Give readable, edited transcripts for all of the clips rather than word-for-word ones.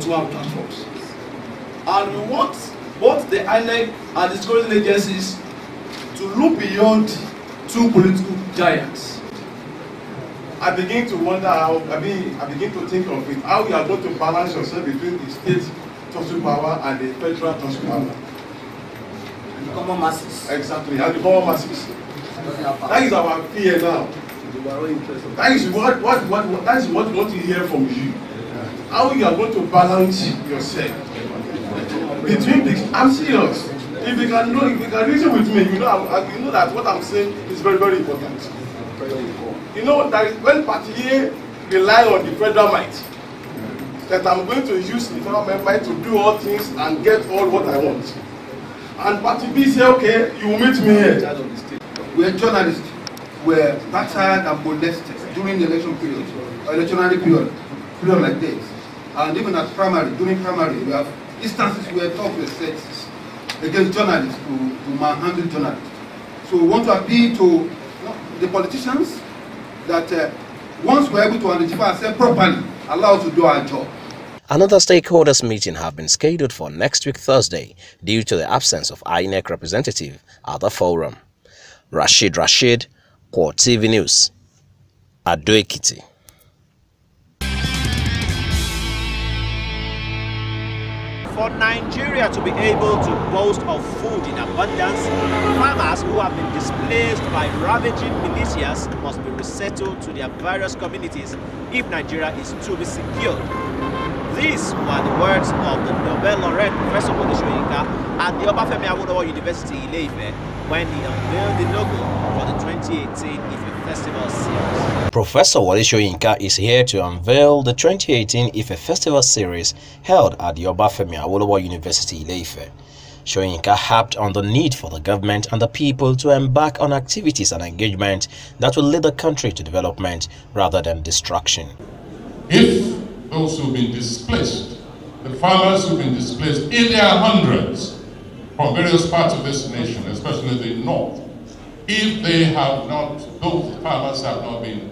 one platforms. And we want both the INEC and the security agencies to look beyond two political giants. I begin to wonder how, I begin to think of it, how you are going to balance yourself between the state toxic power and the federal toxic power. And the common masses. Exactly, and the common masses. That is our fear now. That is what we want to hear from you. How you are going to balance yourself between the, I'm serious. If you can reason with me, you know that what I'm saying is very, very important. You know that when Party A rely on the federal might, that I'm going to use the federal might to do all things and get all what I want. And Party B say, okay, you will meet me here. Where journalists were battered and molested during the election period, or electionary period like this. And even at primary, during primary, we have instances where talk were set against journalists to manhandle journalists. So we want to appeal to the politicians that once we're able to identify ourselves properly, allow us to do our job. Another stakeholders meeting have been scheduled for next week Thursday due to the absence of INEC representative at the forum. Rashid, CoreTV News, Ado Ekiti. For Nigeria to be able to boast of food in abundance, farmers who have been displaced by ravaging militias must be resettled to their various communities if Nigeria is to be secured. These were the words of the Nobel laureate Professor Wole Soyinka at the Obafemi Awolowo University Ile-Ife when he unveiled the logo for the 2018 Ife Festival Series. Professor Wole Soyinka is here to unveil the 2018 Ife Festival Series held at the Obafemi Awolowo University Ile-Ife. Soyinka harped on the need for the government and the people to embark on activities and engagement that will lead the country to development rather than destruction. If those who've been displaced, the farmers who've been displaced in their hundreds from various parts of this nation, especially the north, if they have not, those farmers have not been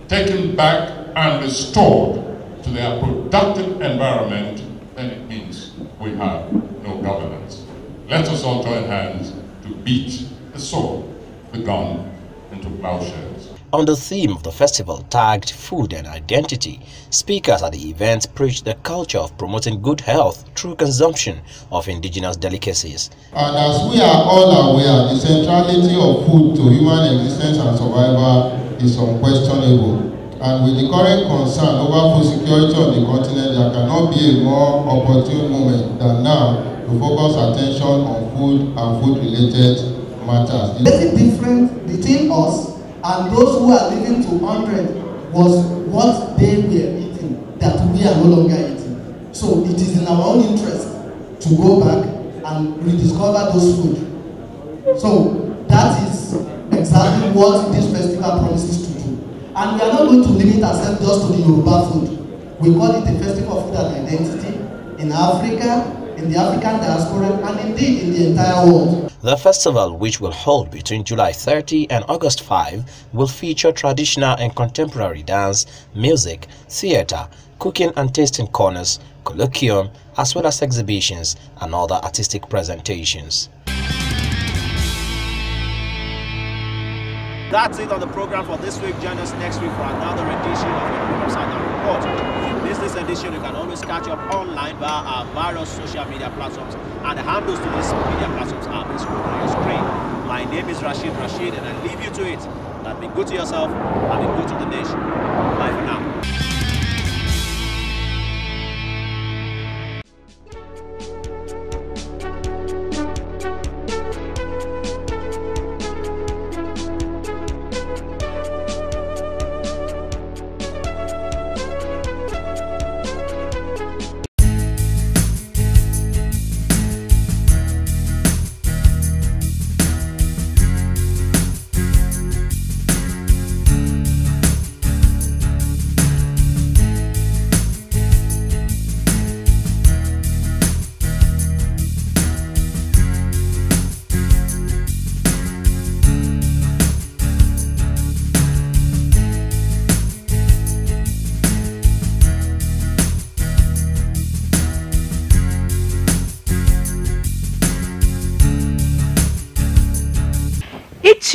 taken back and restored to their productive environment, then it means we have no governance. Let us all join hands to beat the sword, the gun, into plowshares. On the theme of the festival tagged Food and Identity, speakers at the event preached the culture of promoting good health through consumption of indigenous delicacies. And as we are all aware, the centrality of food to human existence and survival is unquestionable. And with the current concern over food security on the continent, there cannot be a more opportune moment than now to focus attention on food and food-related matters. The basic difference between us and those who are living to 100 was what they were eating that we are no longer eating. So it is in our own interest to go back and rediscover those food. So that is exactly what this festival promises to do. And we are not going to limit ourselves just to the Yoruba food. We call it a festival of food and identity in Africa, in the African diaspora, and indeed in the entire world. The festival, which will hold between July 30 and August 5, will feature traditional and contemporary dance, music, theater, cooking and tasting corners, colloquium, as well as exhibitions and other artistic presentations. That's it on the program for this week. Join us next week for another edition of the Program Southern Report. If you missed this edition, you can always catch up online via our various social media platforms, and the handles to these media platforms are being scrolled on your screen. My name is Rashid, and I leave you to it. That be good to yourself and be good to the nation. Bye for now.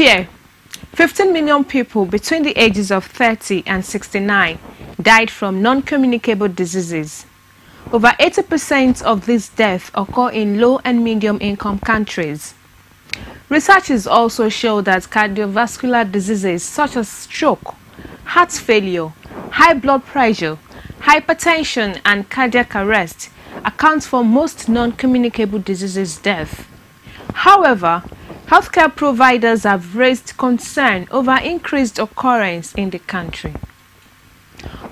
year, 15 million people between the ages of 30 and 69 died from non-communicable diseases. Over 80% of these deaths occur in low and medium-income countries. Researchers also show that cardiovascular diseases such as stroke, heart failure, high blood pressure, hypertension, and cardiac arrest account for most non-communicable diseases deaths. However, healthcare providers have raised concern over increased occurrence in the country.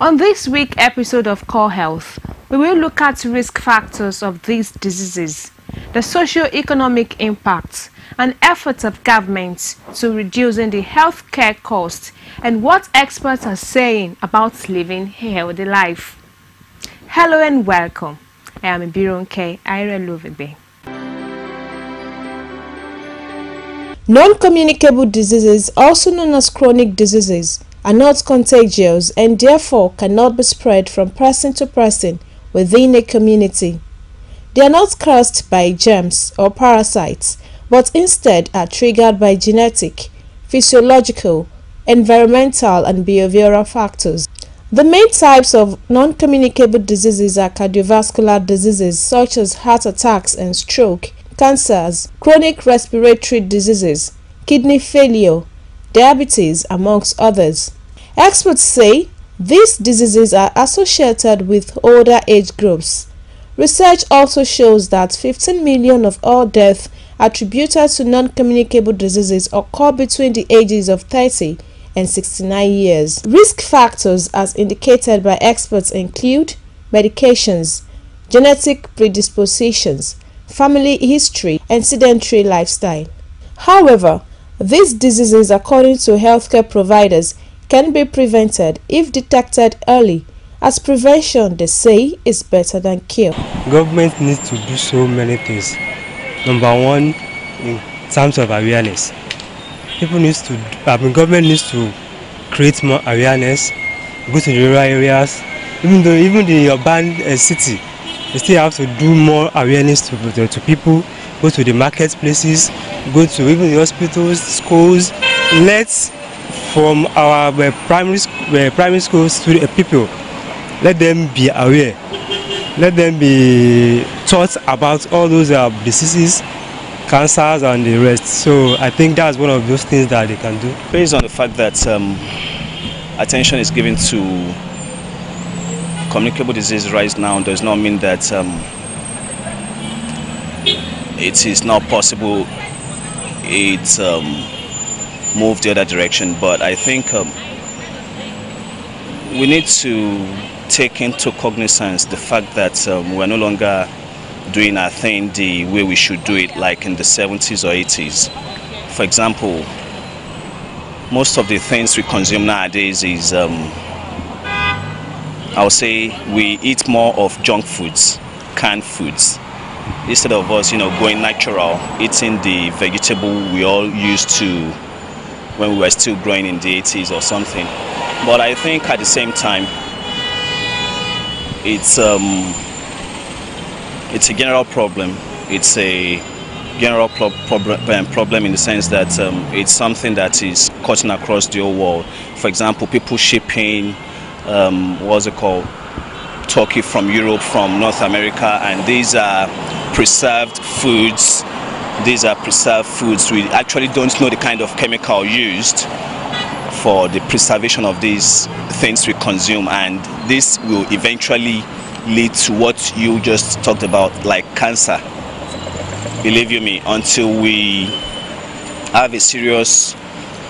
On this week's episode of Core Health, we will look at risk factors of these diseases, the socio-economic impacts, and efforts of governments to reducing the healthcare costs, and what experts are saying about living a healthy life. Hello and welcome. I am Ibironke Aireluvibe. Non-communicable diseases, also known as chronic diseases, are not contagious and therefore cannot be spread from person to person within a community. They are not caused by germs or parasites, but instead are triggered by genetic, physiological, environmental, and behavioral factors. The main types of non-communicable diseases are cardiovascular diseases such as heart attacks and stroke, cancers, chronic respiratory diseases, kidney failure, diabetes, amongst others. Experts say these diseases are associated with older age groups. Research also shows that 15 million of all deaths attributed to non-communicable diseases occur between the ages of 30 and 69 years. Risk factors, as indicated by experts, include medications, genetic predispositions, family history, and sedentary lifestyle. However, these diseases, according to healthcare providers, can be prevented if detected early, as prevention, they say, is better than cure. Government needs to do so many things. Number one, in terms of awareness, government needs to create more awareness, go to the rural areas, even the urban city. They still have to do more awareness to people, go to the marketplaces, go to even the hospitals, schools. Let's, from our primary schools to the people, let them be aware, let them be taught about all those diseases, cancers, and the rest. So I think that's one of those things that they can do. Based on the fact that attention is given to communicable disease right now, does not mean that it is not possible it move the other direction. But I think we need to take into cognizance the fact that we're no longer doing our thing the way we should do it, like in the 70s or 80s. For example, most of the things we consume nowadays is I'll say we eat more of junk foods, canned foods, instead of us, going natural, eating the vegetable we all used to when we were still growing in the 80s or something. But I think at the same time, it's a general problem. It's a general problem in the sense that it's something that is cutting across the whole world. For example, people shipping turkey from Europe, from North America, and these are preserved foods. These are preserved foods. We actually don't know the kind of chemical used for the preservation of these things we consume, and this will eventually lead to what you just talked about, like cancer. Believe you me, until we have a serious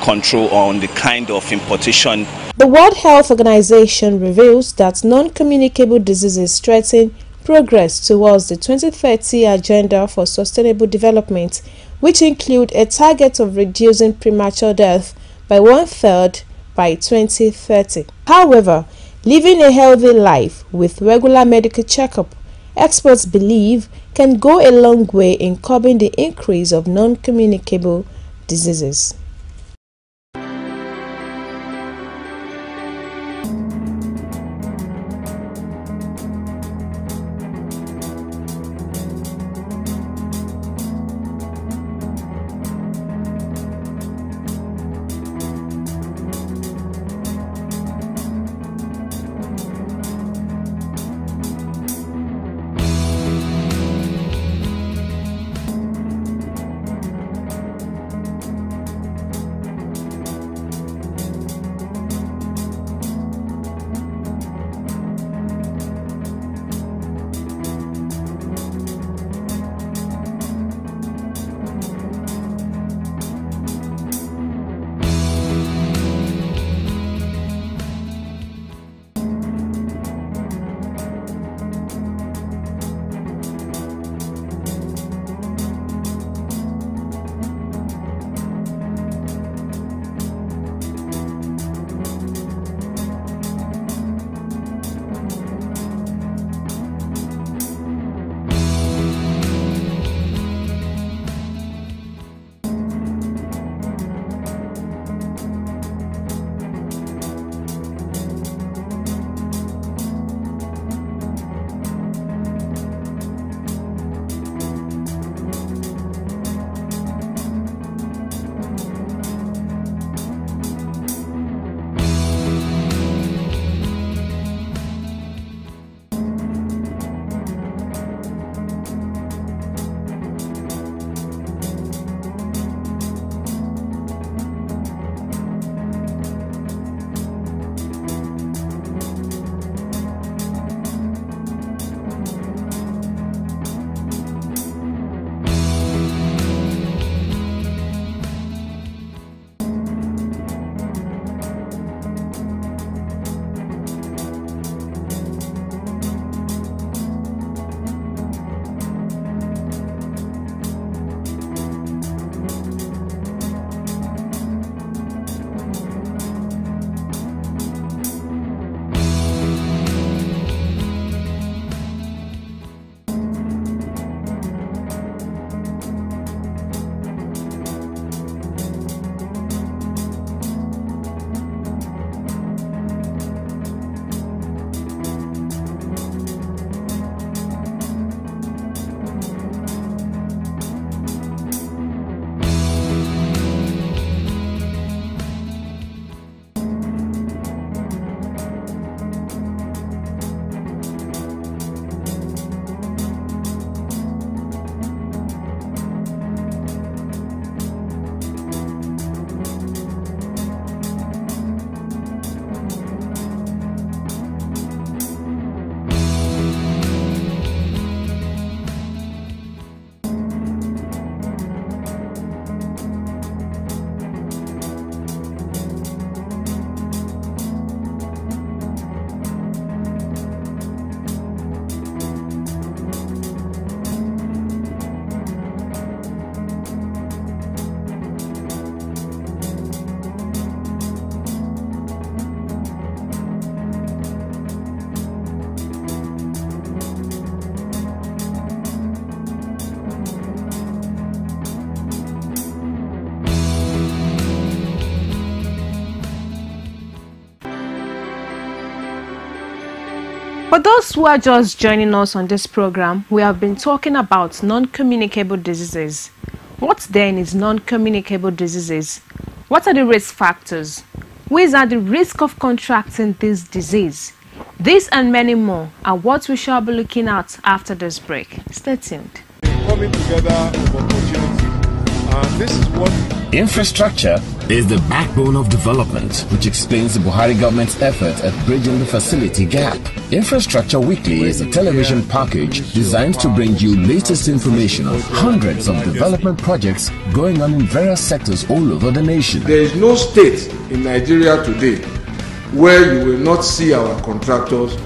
control on the kind of importation. The World Health Organization reveals that non-communicable diseases threaten progress towards the 2030 Agenda for Sustainable Development, which include a target of reducing premature death by 1/3 by 2030. However, living a healthy life with regular medical checkup, experts believe, can go a long way in curbing the increase of non-communicable diseases. For those who are just joining us on this program, we have been talking about non-communicable diseases. What then is non-communicable diseases? What are the risk factors? Which are the risk of contracting this disease? This and many more are what we shall be looking at after this break. Stay tuned. Coming together of opportunity. This is what infrastructure is the backbone of development, which explains the Buhari government's effort at bridging the facility gap. Infrastructure Weekly is a television package designed to bring you latest information on hundreds of development projects going on in various sectors all over the nation. There is no state in Nigeria today where you will not see our contractors.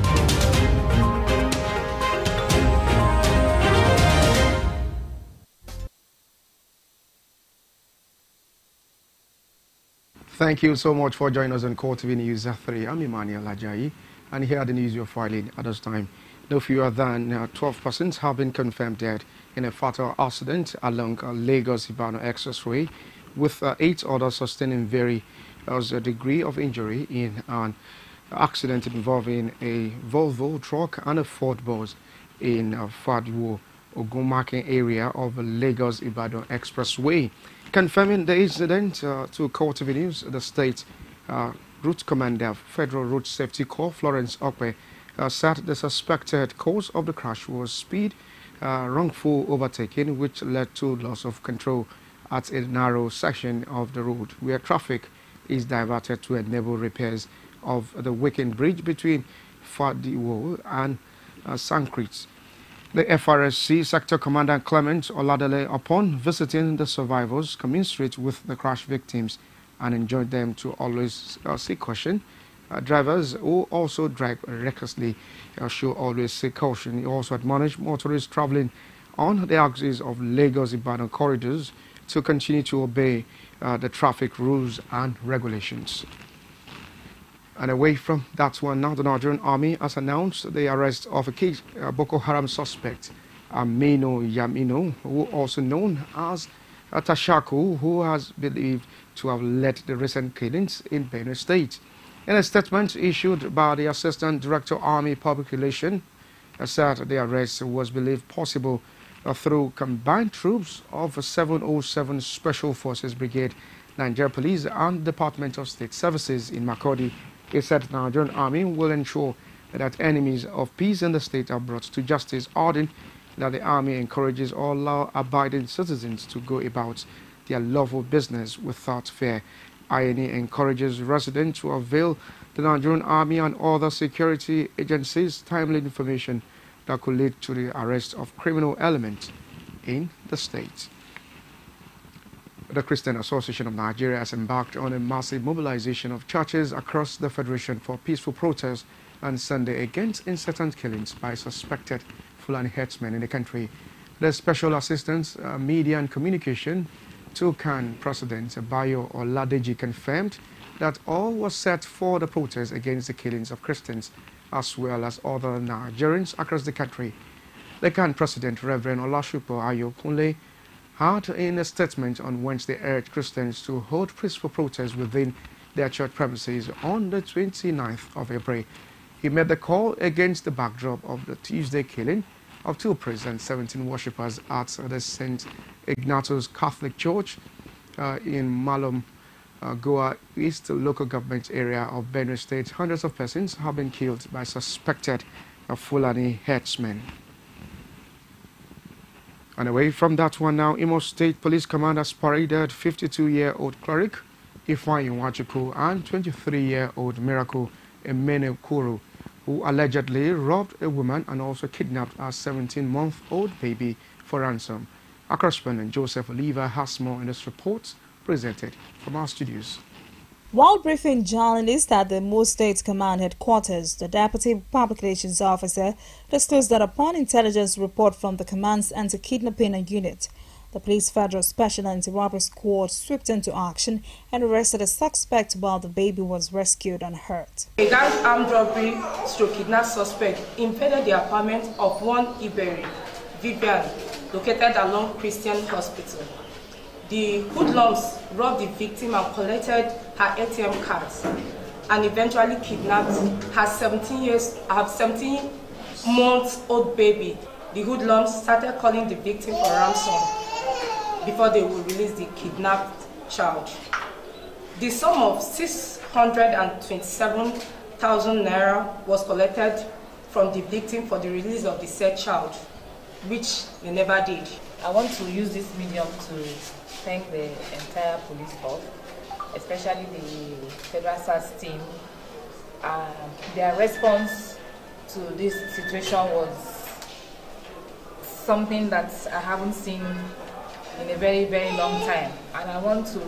Thank you so much for joining us on CoreTV News 3. I'm Emmanuel Ajayi, and here are the news you're filing at this time. No fewer than 12 persons have been confirmed dead in a fatal accident along Lagos-Ibadan Expressway, with 8 others sustaining various degree of injury in an accident involving a Volvo truck and a Ford bus in Fadwo, Ogunmakin area of Lagos-Ibadan Expressway. Confirming the incident to CoreTV News, the state route commander of Federal Road Safety Corps, Florence Okwe, said the suspected cause of the crash was speed, wrongful overtaking, which led to loss of control at a narrow section of the road where traffic is diverted to enable repairs of the weakened bridge between Fadiwo and Sankrit. The FRSC Sector Commander Clement Oladele, upon visiting the survivors, commiserate with the crash victims and enjoined them to always seek caution. Drivers who also drive recklessly should always seek caution. He also admonished motorists traveling on the axis of Lagos-Ibadan corridors to continue to obey the traffic rules and regulations. And away from that one, now the Nigerian Army has announced the arrest of a Boko Haram suspect, Amino Yamino, who also known as Tashaku, who has believed to have led the recent killings in Benue State. In a statement issued by the Assistant Director Army Public Relations, said the arrest was believed possible through combined troops of 707 Special Forces Brigade, Nigeria Police and Department of State Services in Makurdi. He said the Nigerian Army will ensure that enemies of peace in the state are brought to justice, adding that the Army encourages all law-abiding citizens to go about their lawful business without fear. INE encourages residents to avail the Nigerian Army and other security agencies timely information that could lead to the arrest of criminal elements in the state. The Christian Association of Nigeria has embarked on a massive mobilization of churches across the Federation for peaceful protests on Sunday against incessant killings by suspected Fulani herdsmen in the country. The Special Assistant Media and Communication to CAN President Bayo Oladeji confirmed that all was set for the protest against the killings of Christians as well as other Nigerians across the country. The CAN President Reverend Olashupo Ayokunle had in a statement on Wednesday urged Christians to hold peaceful protests within their church premises on the 29th of April. He made the call against the backdrop of the Tuesday killing of 2 priests and 17 worshippers at the St. Ignatius Catholic Church in Malum, Goa East local government area of Benue State. Hundreds of persons have been killed by suspected Fulani herdsmen. And away from that one now, Imo State Police Command has paraded 52-year-old cleric Ifeanyi Nwachukwu and 23-year-old Miracle Emenekuru, who allegedly robbed a woman and also kidnapped a 17-month-old baby for ransom. Our correspondent Joseph Oliva has more in this report presented from our studios. While briefing journalists at the Imo State Command headquarters, the Deputy Public Relations Officer disclosed that upon intelligence report from the command's anti-kidnapping unit, the Police Federal Special Anti-Robbery Squad swooped into action and arrested a suspect while the baby was rescued unhurt. A gang armed robbery /kidnap suspect invaded the apartment of one Iberi, Vivian, located along Christian Hospital. The hoodlums robbed the victim and collected her ATM cards and eventually kidnapped her 17 6-month-old baby, the hoodlums started calling the victim for ransom before they would release the kidnapped child. The sum of 627,000 naira was collected from the victim for the release of the said child, which they never did. I want to use this medium to thank the entire police force, especially the Federal SARS team. Their response to this situation was something that I haven't seen in a very, very long time. And I want to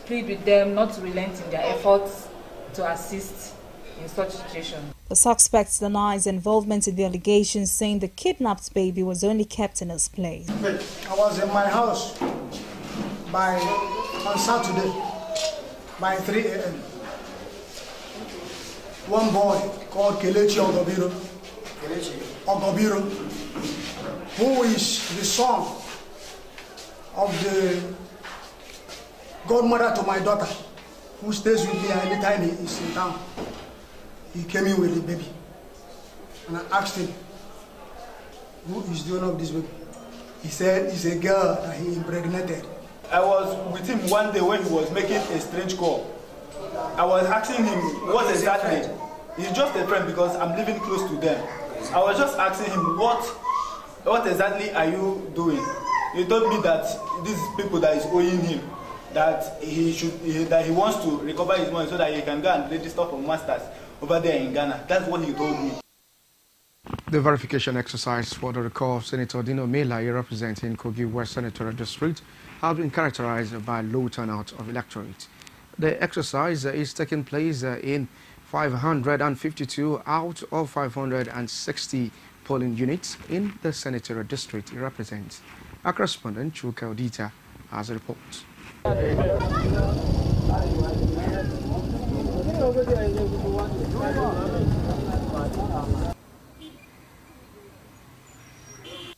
plead with them not to relent in their efforts to assist in such situations. The suspect denies involvement in the allegations, saying the kidnapped baby was only kept in his place. I was in my house on Saturday by 3 a.m. One boy called Kelechi Ogobiro, who is the son of the godmother to my daughter, who stays with me anytime he is in town. He came in with the baby, and I asked him, who is the owner of this baby? He said it's a girl that he impregnated. I was with him one day when he was making a strange call. I was asking him what exactly. He's just a friend because I'm living close to them. I was just asking him what exactly are you doing? He told me that these people that is owing him, that he wants to recover his money so that he can go and register for masters over there in Ghana. That's what he told me. The verification exercise for the recall of Senator Dino Melaye representing Kogi West Senatorial District have been characterized by low turnout of electorate. The exercise is taking place in 552 out of 560 polling units in the senatorial district it represents. Our correspondent Chuka Odita has a report.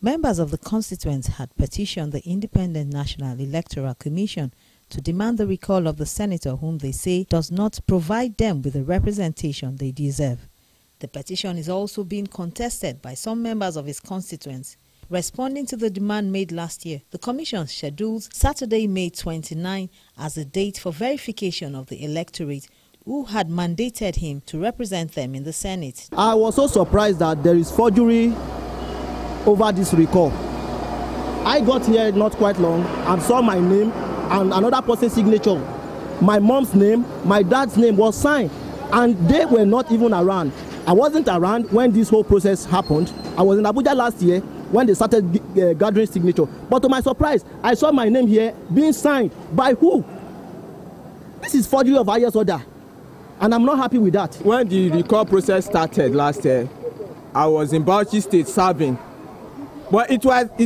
Members of the constituents had petitioned the Independent National Electoral Commission to demand the recall of the senator whom they say does not provide them with the representation they deserve. The petition is also being contested by some members of his constituents. Responding to the demand made last year, the Commission schedules Saturday, May 29 as a date for verification of the electorate who had mandated him to represent them in the Senate. I was so surprised that there is forgery over this recall. I got here not quite long and saw my name and another person's signature. My mom's name, my dad's name was signed, and they were not even around. I wasn't around when this whole process happened. I was in Abuja last year when they started gathering signature. But to my surprise, I saw my name here being signed. By who? This is forgery of highest order, and I'm not happy with that. When the recall process started last year, I was in Bauchi State serving. But it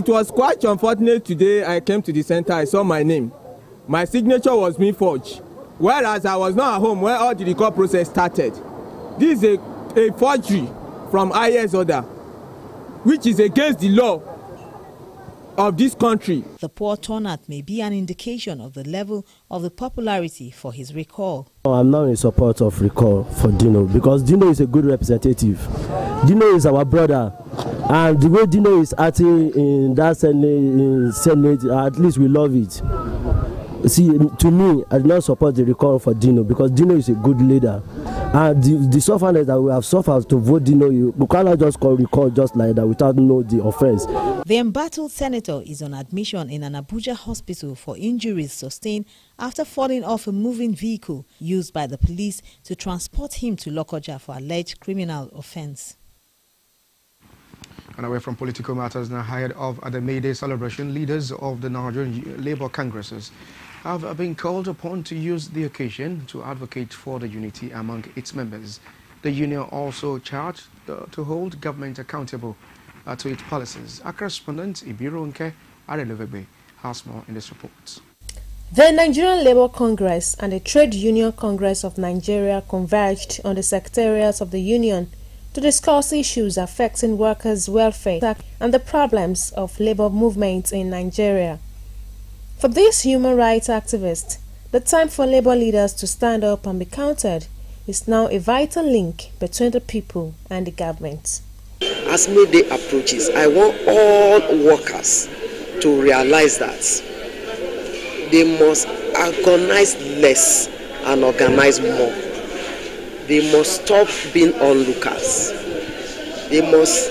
was quite unfortunate today I came to the center, I saw my name. My signature was being forged, whereas I was not at home when all the recall process started. This is a forgery from highest order, which is against the law of this country. The poor turnout may be an indication of the level of the popularity for his recall. I'm not in support of recall for Dino because Dino is a good representative. Dino is our brother, and the way Dino is acting in that Senate, at least we love it. See, to me, I do not support the recall for Dino because Dino is a good leader. And the suffering that we have suffered to vote Dino, we cannot just recall just like that without knowing the offense. The embattled senator is on admission in an Abuja hospital for injuries sustained after falling off a moving vehicle used by the police to transport him to Lokoja for alleged criminal offense. And away from political matters now, ahead of the May Day celebration, leaders of the Nigerian Labour Congresses have been called upon to use the occasion to advocate for the unity among its members. The union also charged to hold government accountable to its policies. Our correspondent Ibiru Nke Arelevebe has more in this report. The Nigerian Labour Congress and the Trade Union Congress of Nigeria converged on the secretariats of the union to discuss issues affecting workers' welfare and the problems of labour movements in Nigeria. For these human rights activists, the time for labour leaders to stand up and be counted is now a vital link between the people and the government. As May Day approaches, I want all workers to realize that they must agonize less and organize more. They must stop being onlookers. They must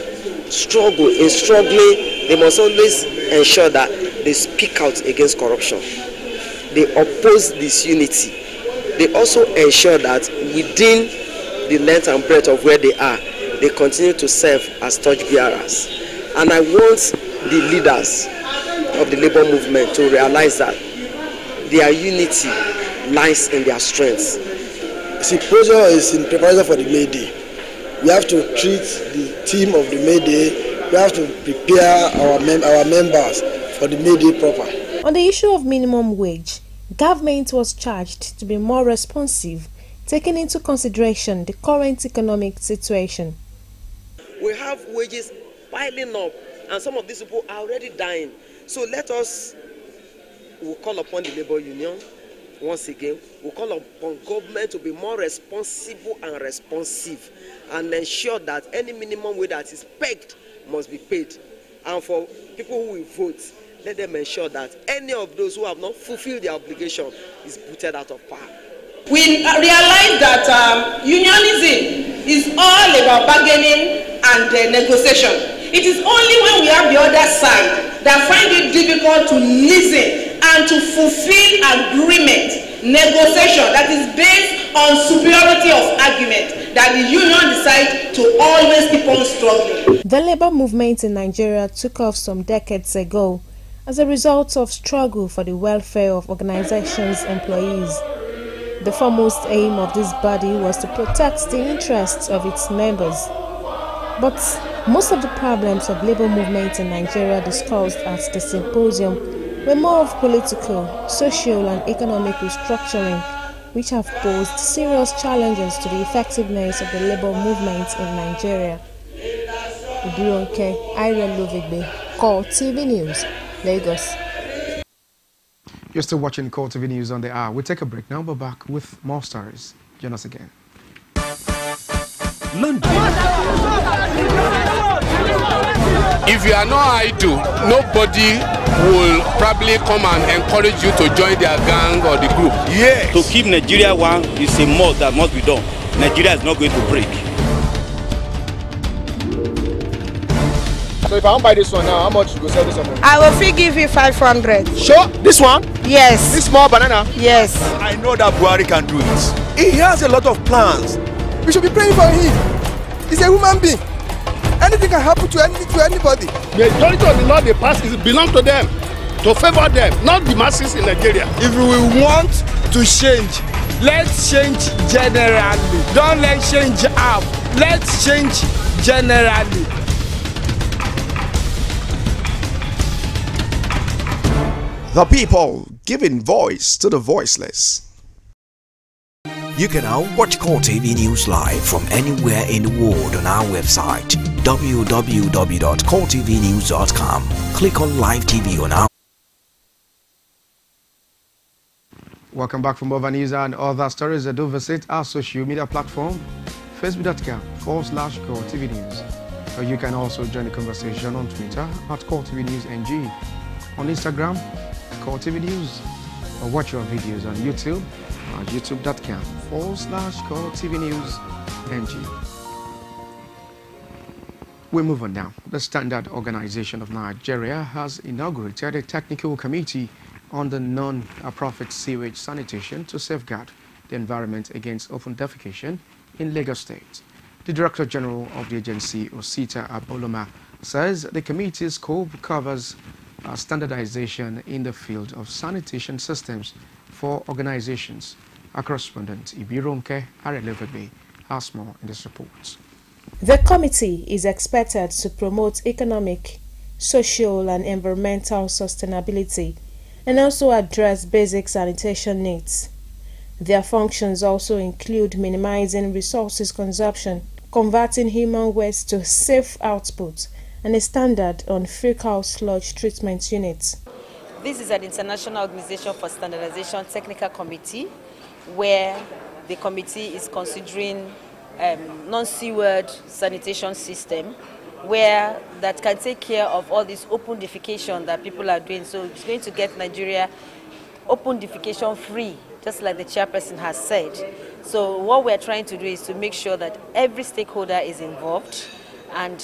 struggle. In struggling, they must always ensure that they speak out against corruption. They oppose disunity. They also ensure that within the length and breadth of where they are, they continue to serve as torchbearers. And I want the leaders of the labor movement to realize that their unity lies in their strengths. Symposium is in preparation for the May Day. We have to treat the theme of the May Day. We have to prepare our members for the May Day proper. On the issue of minimum wage, government was charged to be more responsive, taking into consideration the current economic situation. We have wages piling up, and some of these people are already dying. So let us, we'll call upon the labor union once again. We'll call upon government to be more responsible and responsive and ensure that any minimum wage that is pegged must be paid. And for people who will vote, let them ensure that any of those who have not fulfilled their obligation is booted out of power. We realize that unionism is all about bargaining and negotiation. It is only when we have the other side that find it difficult to listen and to fulfill agreement, negotiation that is based on superiority of argument, that the union decide to always keep on struggling. The labor movement in Nigeria took off some decades ago as a result of struggle for the welfare of organizations' employees. The foremost aim of this body was to protect the interests of its members. But most of the problems of labor movement in Nigeria discussed at the symposium were more of political, social and economic restructuring, which have posed serious challenges to the effectiveness of the labor movement in Nigeria. Ibronke Irelovigbe, CoreTV News, Lagos. You're still watching CoreTV News on the hour. We'll take a break now, but back with more stories. Join us again. If you are not idle, nobody will probably come and encourage you to join their gang or the group. Yes. To keep Nigeria one is a must that must be done. Nigeria is not going to break. So if I want to buy this one now, how much you go sell this one? I will free give you 500. Sure? This one? Yes. This small banana? Yes. I know that Buhari can do it. He has a lot of plans. We should be praying for him. He's a human being. Anything can happen to anybody. The majority of the law they pass belong to them, to favor them, not the masses in Nigeria. If we want to change, let's change generally. Don't let change half. Let's change generally. The people giving voice to the voiceless. You can now watch CoreTV News live from anywhere in the world on our website www.coretvnews.com. Click on Live TV on our. Welcome back from Over News and other stories. Do visit our social media platform, facebook.com/CoreTV News. You can also join the conversation on Twitter at CoreTV News NG, on Instagram, CoreTV News, or watch your videos on YouTube at youtube.com/CoreTV News NG. We move on now. The Standard Organization of Nigeria has inaugurated a technical committee on the non-profit sewage sanitation to safeguard the environment against open defecation in Lagos State. The Director General of the agency, Osita Aboloma, says the committee's scope covers standardization in the field of sanitation systems for organizations. Our correspondent Ibronke Arelevebe has more in this report. The committee is expected to promote economic, social and environmental sustainability and also address basic sanitation needs. Their functions also include minimizing resources consumption, converting human waste to safe output, and a standard on fecal sludge treatment units. This is an international organization for standardization technical committee where the committee is considering non-seaward sanitation system where that can take care of all this open defecation that people are doing. So it's going to get Nigeria open defecation free, just like the chairperson has said. So what we're trying to do is to make sure that every stakeholder is involved, and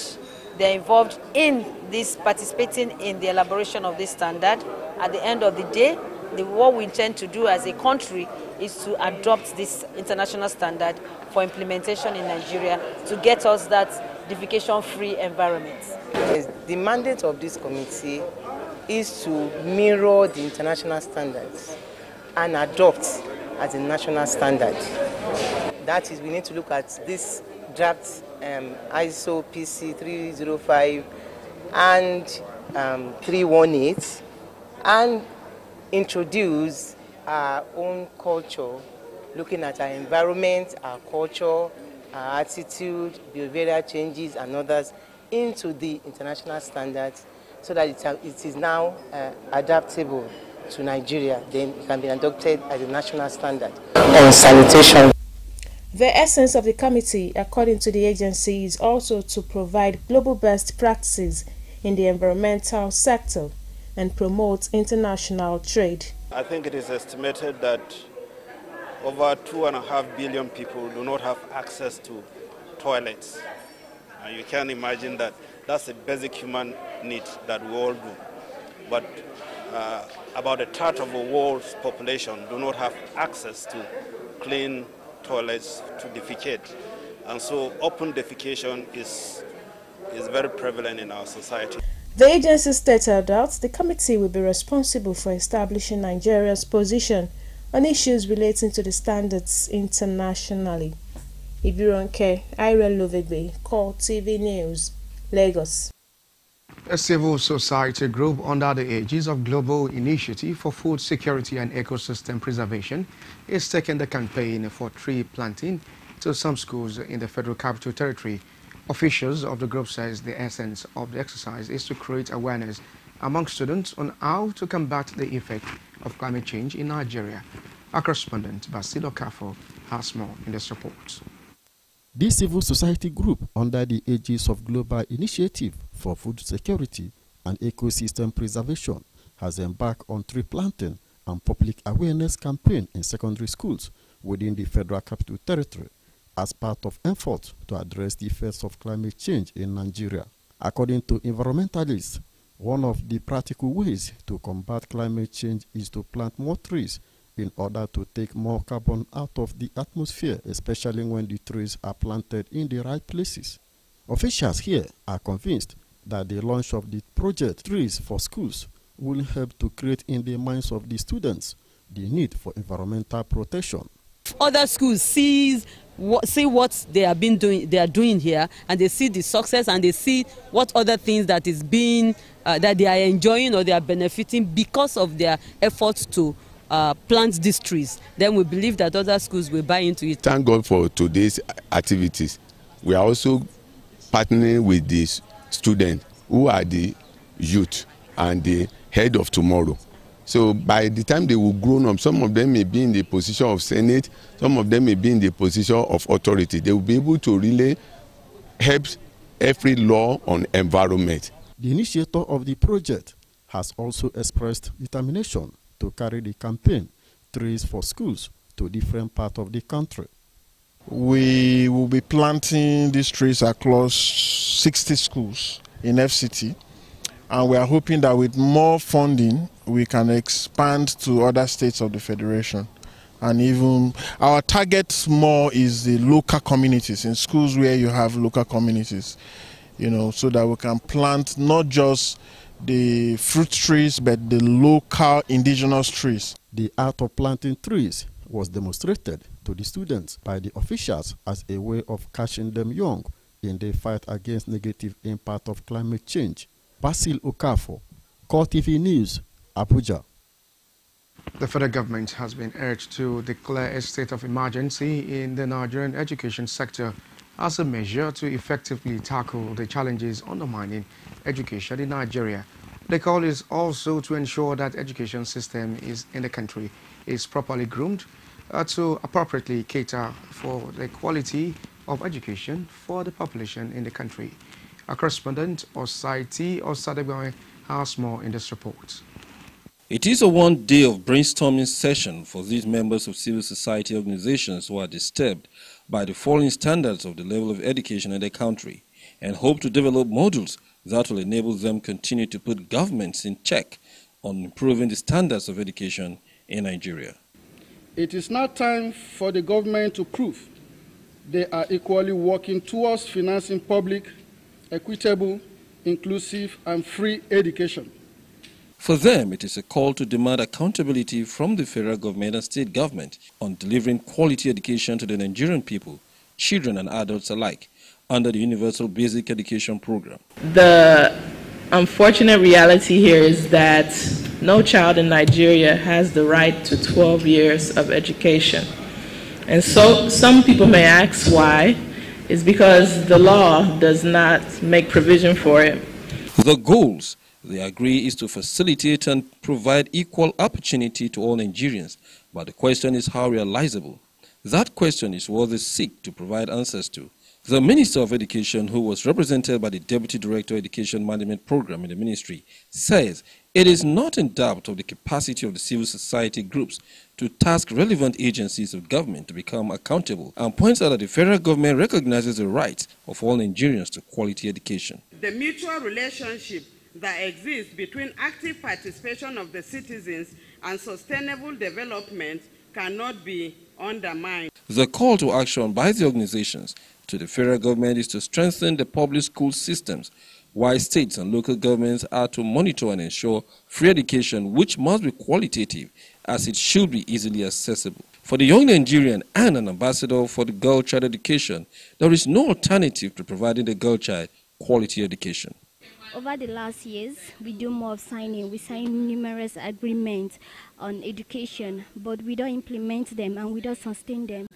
they're involved in this, participating in the elaboration of this standard. At the end of the day, what we intend to do as a country is to adopt this international standard for implementation in Nigeria to get us that defecation-free environment. The mandate of this committee is to mirror the international standards and adopt as a national standard. That is, we need to look at this draft ISO PC 305 and 318 and introduce our own culture, looking at our environment, our culture, our attitude, behavioral changes and others into the international standards, so that it is now adaptable to Nigeria. Then it can be adopted as a national standard on sanitation. The essence of the committee, according to the agency, is also to provide global best practices in the environmental sector and promote international trade. I think it is estimated that over 2.5 billion people do not have access to toilets. And you can imagine that that's a basic human need that we all do. But about a third of the world's population do not have access to clean toilets to defecate. And so open defecation is very prevalent in our society. The agency stated that the committee will be responsible for establishing Nigeria's position on issues relating to the standards internationally. Ibironke, Ira Lovegbe, CoreTV News, Lagos. A civil society group under the aegis of Global Initiative for Food Security and Ecosystem Preservation is taking the campaign for tree planting to some schools in the Federal Capital Territory. Officials of the group says the essence of the exercise is to create awareness among students on how to combat the effect of climate change in Nigeria. Our correspondent Basil Okafo has more in this report. This civil society group under the aegis of Global Initiative for Food Security and Ecosystem Preservation has embarked on tree planting and public awareness campaign in secondary schools within the Federal Capital Territory as part of efforts to address the effects of climate change in Nigeria. According to environmentalists, one of the practical ways to combat climate change is to plant more trees in order to take more carbon out of the atmosphere, especially when the trees are planted in the right places. Officials here are convinced that the launch of the project Trees for Schools will help to create in the minds of the students the need for environmental protection. Other schools see what they are doing here, and they see the success, and they see what other things that is being that they are enjoying or they are benefiting because of their efforts to plant these trees. Then we believe that other schools will buy into it. Thank God for today's activities. We are also partnering with these students who are the youth and the head of tomorrow. So by the time they will grow up, some of them may be in the position of Senate, some of them may be in the position of authority. They will be able to really help every law on environment. The initiator of the project has also expressed determination to carry the campaign Trees for Schools to different parts of the country. We will be planting these trees across 60 schools in FCT. And we are hoping that with more funding, we can expand to other states of the Federation. And even our target more is the local communities, in schools where you have local communities, so that we can plant not just the fruit trees, but the local indigenous trees. The art of planting trees was demonstrated to the students by the officials as a way of catching them young in the fight against negative impact of climate change. Basil Okafo, CoreTV News, Abuja. The federal government has been urged to declare a state of emergency in the Nigerian education sector as a measure to effectively tackle the challenges undermining education in Nigeria. The call is also to ensure that education system in the country is properly groomed to appropriately cater for the quality of education for the population in the country. Our correspondent Osaiti Osadegbawe has more in this report. It is a one-day of brainstorming session for these members of civil society organizations who are disturbed by the falling standards of the level of education in the country and hope to develop models that will enable them continue to put governments in check on improving the standards of education in Nigeria. It is now time for the government to prove they are equally working towards financing public, equitable, inclusive, and free education. For them, it is a call to demand accountability from the federal government and state government on delivering quality education to the Nigerian people, children and adults alike, under the Universal Basic Education Program. The unfortunate reality here is that no child in Nigeria has the right to 12 years of education. And so some people may ask why. It's because the law does not make provision for it. The goals, they agree, is to facilitate and provide equal opportunity to all Nigerians. But the question is how realizable. That question is what they seek to provide answers to. The Minister of Education, who was represented by the Deputy Director of Education Management Program in the ministry, says it is not in doubt of the capacity of the civil society groups to task relevant agencies of government to become accountable, and points out that the federal government recognizes the rights of all Nigerians to quality education. The mutual relationship that exists between active participation of the citizens and sustainable development cannot be undermined. The call to action by the organizations to the federal government is to strengthen the public school systems, while states and local governments are to monitor and ensure free education, which must be qualitative, as it should be easily accessible. For the young Nigerian and an ambassador for the girl child education, there is no alternative to providing the girl child quality education. Over the last years, we do more of signing. We sign numerous agreements on education, but we don't implement them and we don't sustain them.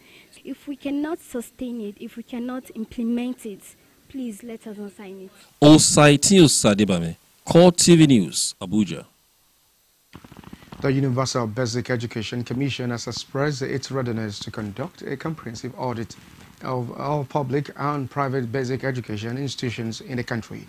If we cannot sustain it, if we cannot implement it, please let us not sign it. Osaiti Osadebame, CoreTV News, Abuja. The Universal Basic Education Commission has expressed its readiness to conduct a comprehensive audit of all public and private basic education institutions in the country.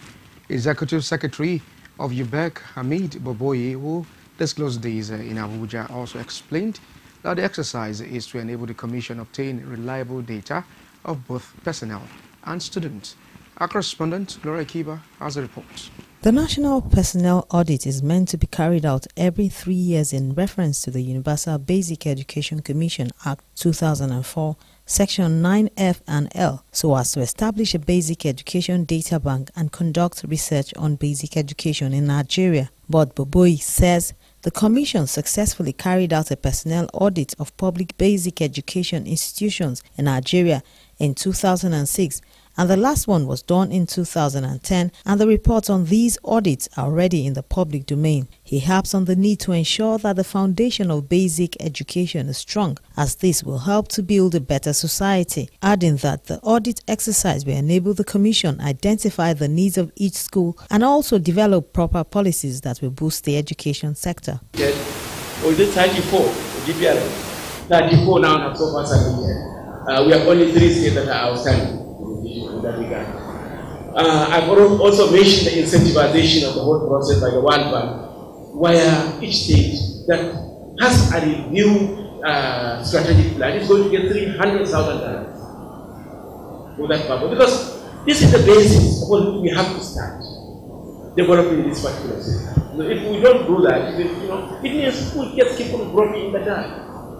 Executive Secretary of UBEC, Hamid Boboyi, who disclosed these in Abuja, also explained that the exercise is to enable the Commission obtain reliable data of both personnel and students. Our correspondent, Gloria Kiba, has a report. The National Personnel Audit is meant to be carried out every 3 years in reference to the Universal Basic Education Commission Act 2004, Section 9F and L, so as to establish a basic education data bank and conduct research on basic education in Nigeria. But Boboyi says the Commission successfully carried out a personnel audit of public basic education institutions in Nigeria in 2006, and the last one was done in 2010, and the reports on these audits are already in the public domain. He harps on the need to ensure that the foundation of basic education is strong, as this will help to build a better society, adding that the audit exercise will enable the Commission identify the needs of each school and also develop proper policies that will boost the education sector. Was it 34 GPR? 34 now so far we have only 3 states that are outstanding. That regard. I've also mentioned the incentivization of the whole process by the World Bank, where each state that has a new strategic plan is going to get $300,000 for that purpose. Because this is the basis of what we have to start developing this particular system. If we don't do that, it means we just keep on growing in the dark,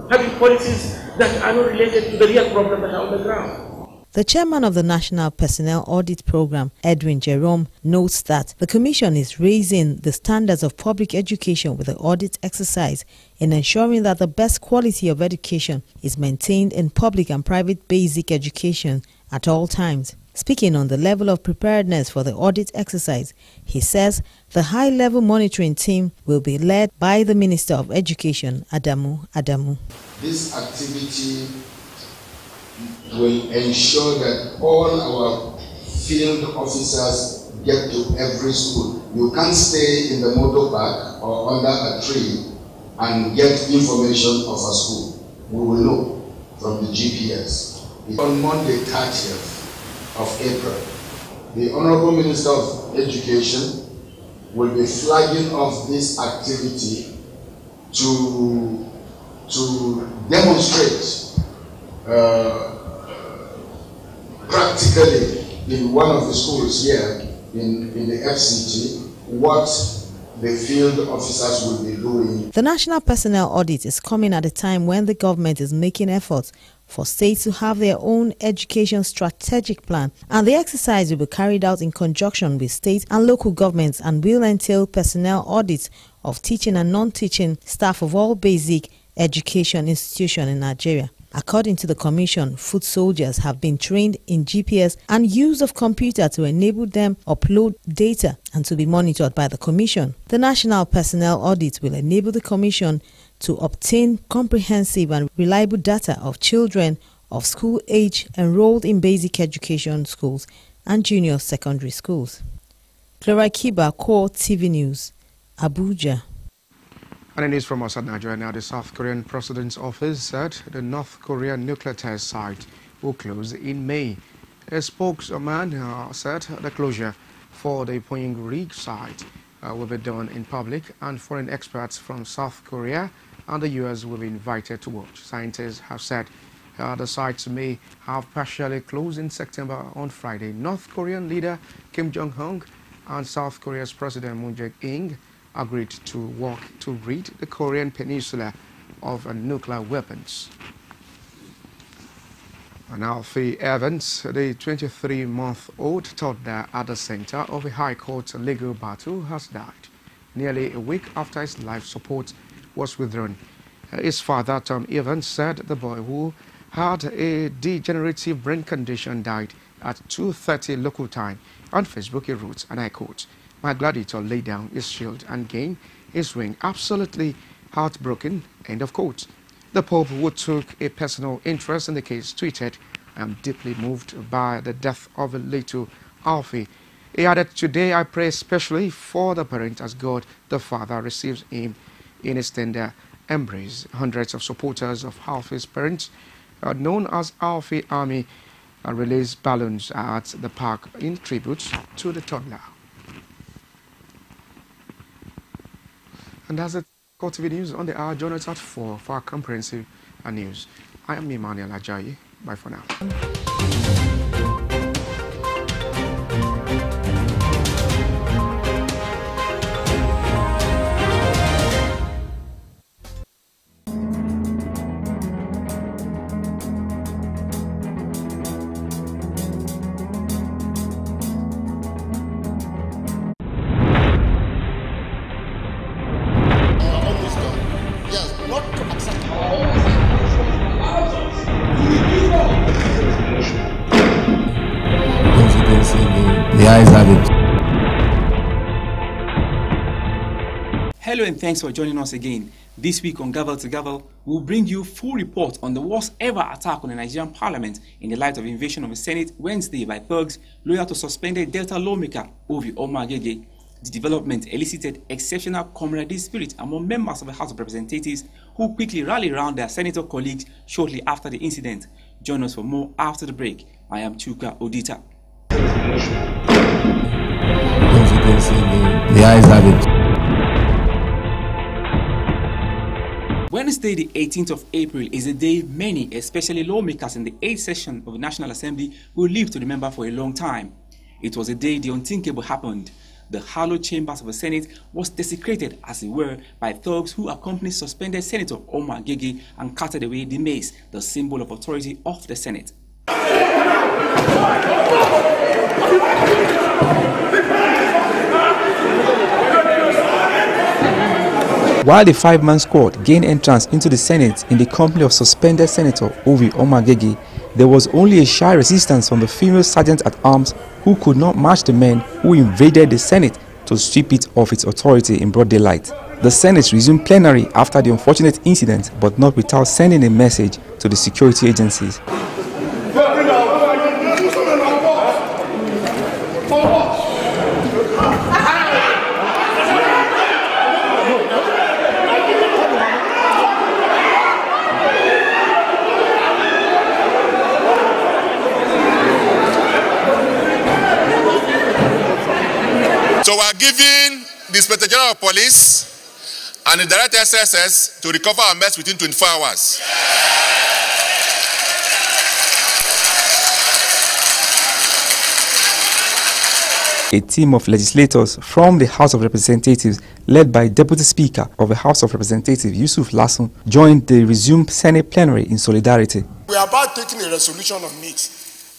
having policies that are not related to the real problems that are on the ground. The chairman of the National Personnel Audit Program, Edwin Jerome, notes that the Commission is raising the standards of public education with the audit exercise in ensuring that the best quality of education is maintained in public and private basic education at all times. Speaking on the level of preparedness for the audit exercise, he says the high-level monitoring team will be led by the Minister of Education, Adamu. This activity will ensure that all our field officers get to every school. You can't stay in the motor park or under a tree and get information of a school. We will know from the GPS. On Monday 30th of April, the Honorable Minister of Education will be flagging off this activity to demonstrate practically in one of the schools here in the FCT what the field officers will be doing. The national personnel audit is coming at a time when the government is making efforts for states to have their own education strategic plan, and the exercise will be carried out in conjunction with state and local governments and will entail personnel audits of teaching and non-teaching staff of all basic education institutions in Nigeria. According to the Commission, foot soldiers have been trained in GPS and use of computer to enable them upload data and to be monitored by the Commission. The National Personnel Audit will enable the Commission to obtain comprehensive and reliable data of children of school age enrolled in basic education schools and junior secondary schools. Clara Kiba, CoreTV News, Abuja. And the news from outside Nigeria now, the South Korean President's office said the North Korean nuclear test site will close in May. A spokesman said the closure for the Pyongyang site will be done in public, and foreign experts from South Korea and the U.S. will be invited to watch. Scientists have said the sites may have partially closed in September on Friday. North Korean leader Kim Jong-un and South Korea's President Moon Jae-in agreed to work to rid the Korean peninsula of nuclear weapons. And Alfie Evans, the 23-month-old toddler at the center of a High Court legal battle, has died nearly a week after his life support was withdrawn. His father, Tom Evans, said the boy, who had a degenerative brain condition, died at 2:30 local time. On Facebook, he wrote, and I quote, "My gladiator laid down his shield and gained his wing, absolutely heartbroken," end of quote. The Pope, who took a personal interest in the case, tweeted, "I am deeply moved by the death of a little Alfie." He added, "Today I pray especially for the parent as God the Father receives him in his tender embrace." Hundreds of supporters of Alfie's parents, known as Alfie Army, released balloons at the park in tribute to the toddler. And that's it. CoreTV News on the hour. Join us at 4 for our comprehensive news. I am Emmanuel Ajayi. Bye for now. The ayes have it. Hello and thanks for joining us again. This week on Gavel to Gavel, we'll bring you full report on the worst ever attack on the Nigerian Parliament in the light of invasion of the Senate Wednesday by thugs loyal to suspended Delta lawmaker Ovi Omagege. The development elicited exceptional camaraderie spirit among members of the House of Representatives, who quickly rallied around their senator colleagues shortly after the incident. Join us for more after the break. I am Chuka Odita. The ayes have it. Wednesday, the 18th of April, is a day many, especially lawmakers in the 8th session of the National Assembly, will live to remember for a long time. It was a day the unthinkable happened. The hallowed chambers of the Senate was desecrated, as it were, by thugs who accompanied suspended Senator Omar Gege and carted away the mace, the symbol of authority of the Senate. While the five-man squad gained entrance into the Senate in the company of suspended Senator Ovi Omagege, there was only a shy resistance from the female sergeant-at-arms who could not match the men who invaded the Senate to strip it of its authority in broad daylight. The Senate resumed plenary after the unfortunate incident, but not without sending a message to the security agencies. the Inspector General of Police and the Director SSS to recover our mess within 24 hours. A team of legislators from the House of Representatives, led by Deputy Speaker of the House of Representatives Yusuf Lassun, joined the resumed Senate plenary in solidarity. We are about taking a resolution on it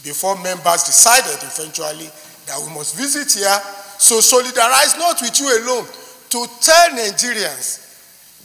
before members decided eventually that we must visit here, so solidarize not with you alone, to tell Nigerians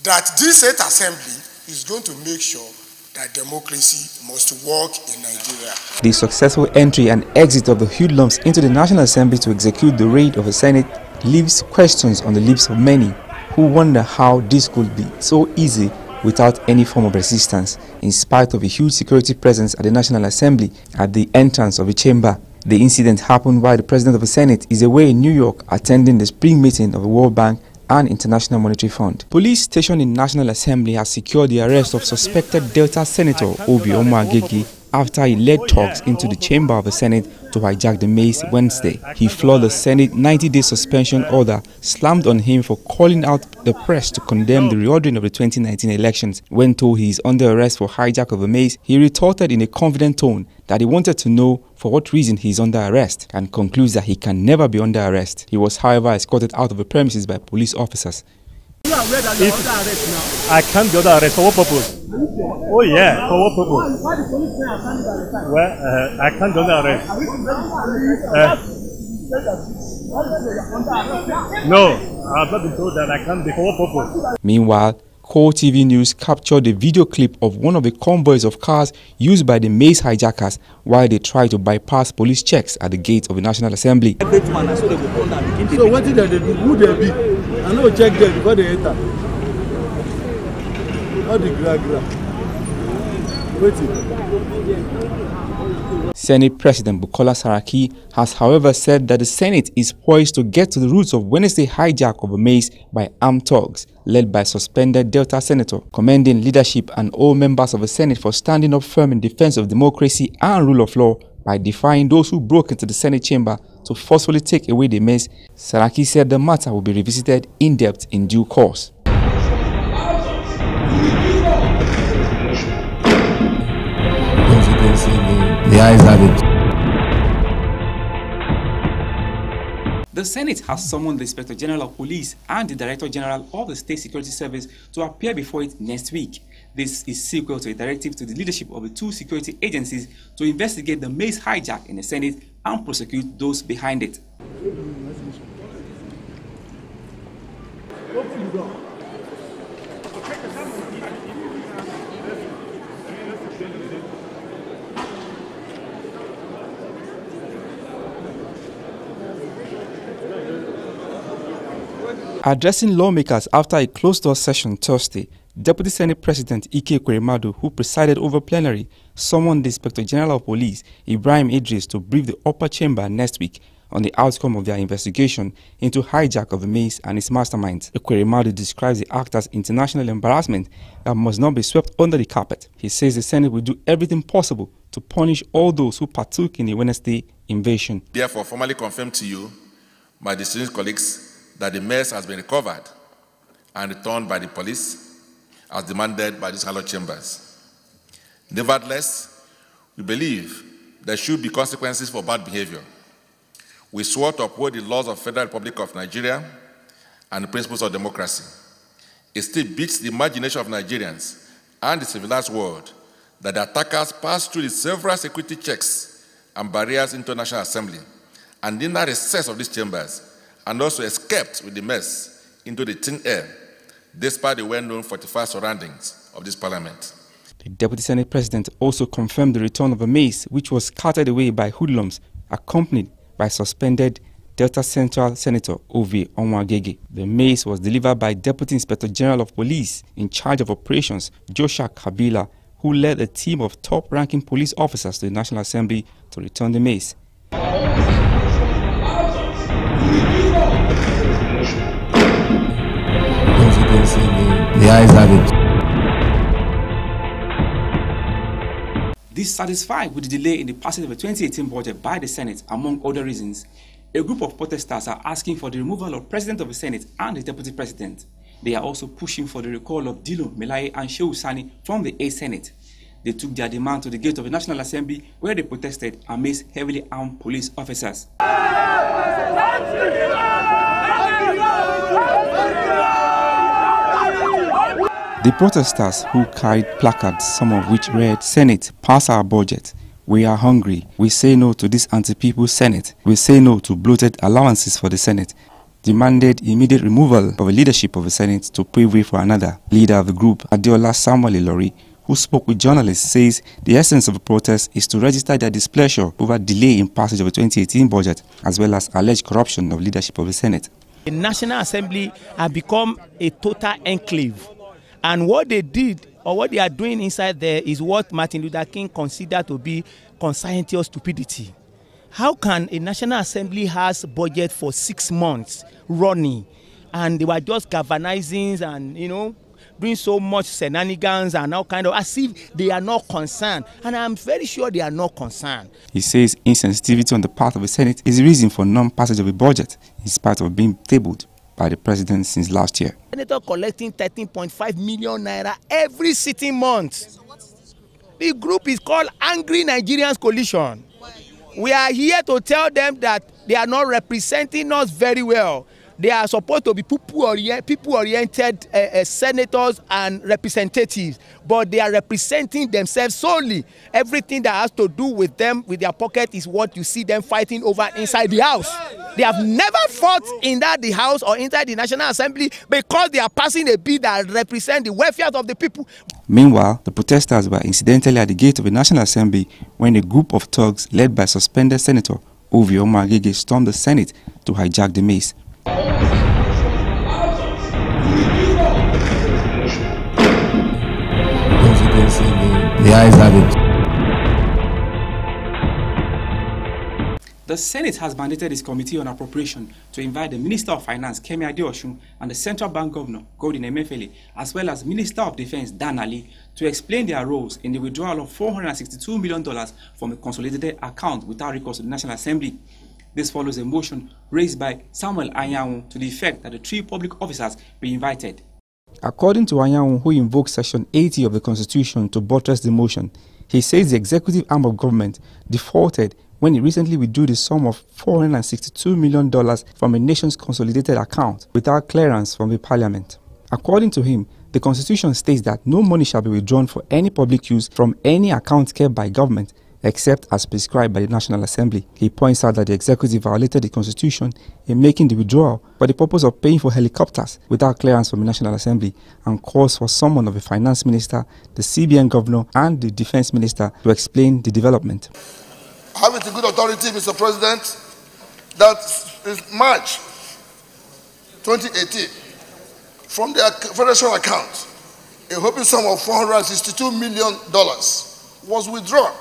that this 8th Assembly is going to make sure that democracy must work in Nigeria. The successful entry and exit of the hoodlums into the National Assembly to execute the raid of the Senate leaves questions on the lips of many who wonder how this could be so easy without any form of resistance, in spite of a huge security presence at the National Assembly at the entrance of the chamber. The incident happened while the President of the Senate is away in New York attending the spring meeting of the World Bank and International Monetary Fund. Police stationed in National Assembly has secured the arrest of suspected Delta Senator Obi Omagege after he led thugs into the chamber of the Senate to hijack the maze Wednesday. He floored the Senate 90-day suspension order slammed on him for calling out the press to condemn the reordering of the 2019 elections. When told he is under arrest for hijack of the maze, he retorted in a confident tone that he wanted to know for what reason he is under arrest and concludes that he can never be under arrest. He was, however, escorted out of the premises by police officers. If I can't be under arrest, for what purpose? Oh yeah, for what purpose? Well, I can't be under arrest. No, I've not been told that I can't be. For what purpose? Meanwhile, CoreTV News captured a video clip of one of the convoys of cars used by the maze hijackers while they tried to bypass police checks at the gates of the National Assembly. So what did they do? Who they be? I know check them before they enter. Not the gra. Senate President Bukola Saraki has, however, said that the Senate is poised to get to the roots of Wednesday hijack of a maze by armed thugs led by suspended Delta Senator, commending leadership and all members of the Senate for standing up firm in defense of democracy and rule of law by defying those who broke into the Senate chamber to forcefully take away the maze. Saraki said the matter will be revisited in depth in due course. The ayes have it. The Senate has summoned the Inspector General of Police and the Director General of the State Security Service to appear before it next week. This is sequel to a directive to the leadership of the two security agencies to investigate the maze hijack in the Senate and prosecute those behind it. Addressing lawmakers after a closed-door session Thursday, Deputy Senate President Ike Ekweremadu, who presided over plenary, summoned the Inspector General of Police, Ibrahim Idris, to brief the upper chamber next week on the outcome of their investigation into hijack of the maze and its masterminds. Ekweremadu describes the act as international embarrassment that must not be swept under the carpet. He says the Senate will do everything possible to punish all those who partook in the Wednesday invasion. Therefore, formally confirm to you, my distinguished colleagues, that the maze has been recovered and returned by the police as demanded by these hallowed chambers. Nevertheless, we believe there should be consequences for bad behavior. We swore to uphold the laws of the Federal Republic of Nigeria and the principles of democracy. It still beats the imagination of Nigerians and the civilized world that the attackers passed through the several security checks and barriers into the National Assembly and in the recess of these chambers, and also escaped with the mess into the thin air, despite the well-known fortified surroundings of this parliament. The Deputy Senate President also confirmed the return of a maze which was carted away by hoodlums, accompanied by suspended Delta Central Senator Obi Omagege. The maze was delivered by Deputy Inspector General of Police in charge of operations, Joshua Kabila, who led a team of top-ranking police officers to the National Assembly to return the maze. The ayes have it. Dissatisfied with the delay in the passage of the 2018 budget by the Senate, among other reasons, a group of protesters are asking for the removal of President of the Senate and the Deputy President. They are also pushing for the recall of Dilo, Melaye and Shehu Sani from the A Senate. They took their demand to the gate of the National Assembly where they protested amidst heavily armed police officers. The protesters, who carried placards, some of which read, "Senate, pass our budget. We are hungry. We say no to this anti-people Senate. We say no to bloated allowances for the Senate," demanded immediate removal of the leadership of the Senate to pave way for another. Leader of the group, Adeola Samuel Ilori, who spoke with journalists, says the essence of the protest is to register their displeasure over delay in passage of the 2018 budget, as well as alleged corruption of leadership of the Senate. The National Assembly has become a total enclave. And what they did, or what they are doing inside there, is what Martin Luther King considered to be conscientious stupidity. How can a National Assembly has budget for 6 months running, and they were just galvanizing and, doing so much shenanigans and all kind of, as if they are not concerned. And I'm very sure they are not concerned. He says insensitivity on the part of the Senate is the reason for non-passage of the budget, in spite of being tabled by the president since last year. Senator collecting 13.5 million naira every sitting month. The group is called Angry Nigerians Coalition. We are here to tell them that they are not representing us very well. They are supposed to be people-oriented senators and representatives, but they are representing themselves solely. Everything that has to do with them, with their pocket, is what you see them fighting over inside the house. They have never fought in the house or inside the National Assembly because they are passing a bill that represents the welfare of the people. Meanwhile, the protesters were incidentally at the gate of the National Assembly when a group of thugs led by suspended Senator Ovi Omagege stormed the Senate to hijack the mace. The ayes have it. The Senate has mandated its Committee on Appropriation to invite the Minister of Finance, Kemi Adeosun, and the Central Bank Governor, Godwin Emefiele, as well as Minister of Defense, Dan Ali, to explain their roles in the withdrawal of $462 million from a consolidated account without recourse to the National Assembly. This follows a motion raised by Samuel Anyanwu to the effect that the 3 public officers be invited. According to Anyanwu, who invoked Section 80 of the Constitution to buttress the motion, he says the executive arm of government defaulted when he recently withdrew the sum of $462 million from a nation's consolidated account without clearance from the parliament. According to him, the Constitution states that no money shall be withdrawn for any public use from any account kept by government except as prescribed by the National Assembly. He points out that the executive violated the Constitution in making the withdrawal for the purpose of paying for helicopters without clearance from the National Assembly, and calls for someone of the Finance Minister, the CBN Governor and the Defense Minister to explain the development. I have it in good authority, Mr. President, that in March 2018, from the Federation account, a whopping sum of $462 million was withdrawn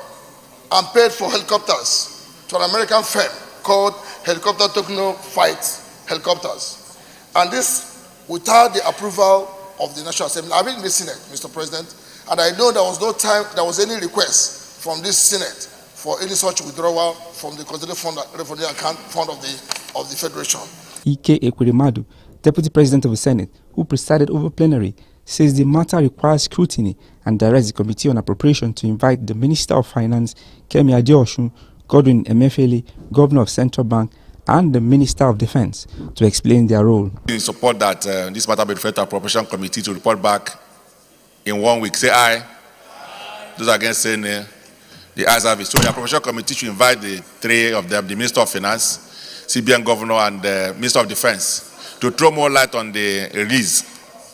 and paid for helicopters to an American firm called Helicopter Techno Fight Helicopters. And this without the approval of the National Assembly. I've been in the Senate, Mr. President, and I know there was no time, there was any request from this Senate for any such withdrawal from the consolidated fund, from the account fund of the Federation. Ike Ekweremadu, Deputy President of the Senate, who presided over plenary, says the matter requires scrutiny and directs the Committee on Appropriation to invite the Minister of Finance, Kemi Adeosun, Godwin Emefiele, Governor of Central Bank, and the Minister of Defense to explain their role. We support that this matter be referred to Appropriation Committee to report back in 1 week. Say aye. Those against say nay. The ayes have it. So the Appropriation Committee should invite the 3 of them, the Minister of Finance, CBN Governor, and the Minister of Defense, to throw more light on the release.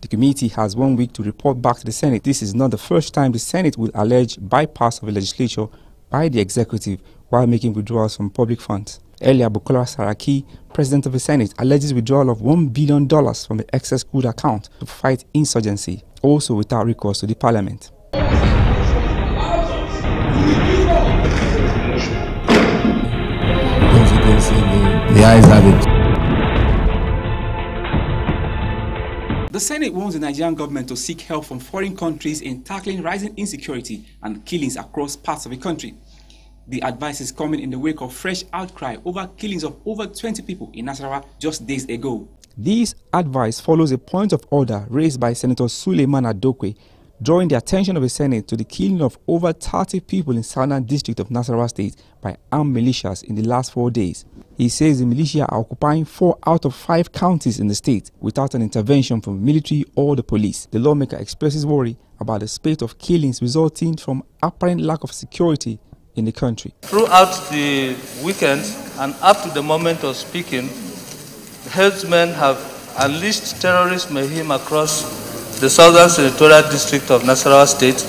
The committee has 1 week to report back to the Senate. This is not the first time the Senate will allege bypass of the legislature by the executive while making withdrawals from public funds. Earlier, Bukola Saraki, President of the Senate, alleges withdrawal of $1 billion from the excess good account to fight insurgency, also without recourse to the parliament. The ayes have it. The Senate wants the Nigerian government to seek help from foreign countries in tackling rising insecurity and killings across parts of the country. The advice is coming in the wake of fresh outcry over killings of over 20 people in Nasarawa just days ago. This advice follows a point of order raised by Senator Suleiman Adokwe, drawing the attention of the Senate to the killing of over 30 people in Southern District of Nasarawa State by armed militias in the last 4 days. He says the militia are occupying 4 out of 5 counties in the state without an intervention from the military or the police. The lawmaker expresses worry about the spate of killings resulting from apparent lack of security in the country. Throughout the weekend and up to the moment of speaking, the herdsmen have unleashed terrorist mayhem across the Southern Senatorial District of Nasarawa State,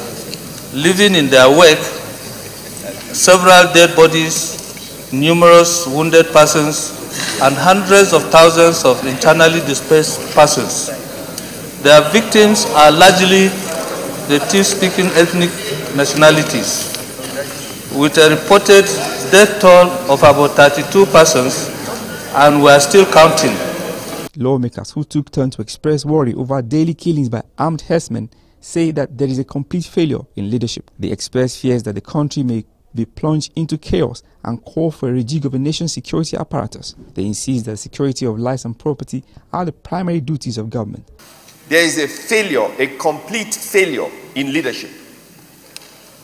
leaving in their wake several dead bodies, numerous wounded persons, and hundreds of thousands of internally displaced persons. Their victims are largely the Tiv-speaking ethnic nationalities, with a reported death toll of about 32 persons, and we are still counting. Lawmakers who took turn to express worry over daily killings by armed herdsmen say that there is a complete failure in leadership. They express fears that the country may be plunged into chaos and call for a rejig of the nation's security apparatus. They insist that the security of lives and property are the primary duties of government. There is a failure, a complete failure in leadership.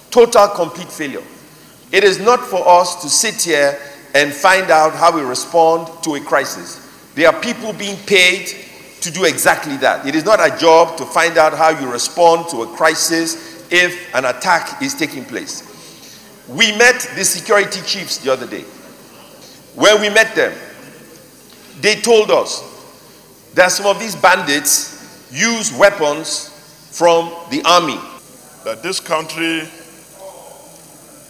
Total complete failure. It is not for us to sit here and find out how we respond to a crisis. There are people being paid to do exactly that. It is not a job to find out how you respond to a crisis if an attack is taking place. We met the security chiefs the other day. When we met them, they told us that some of these bandits use weapons from the army. That this country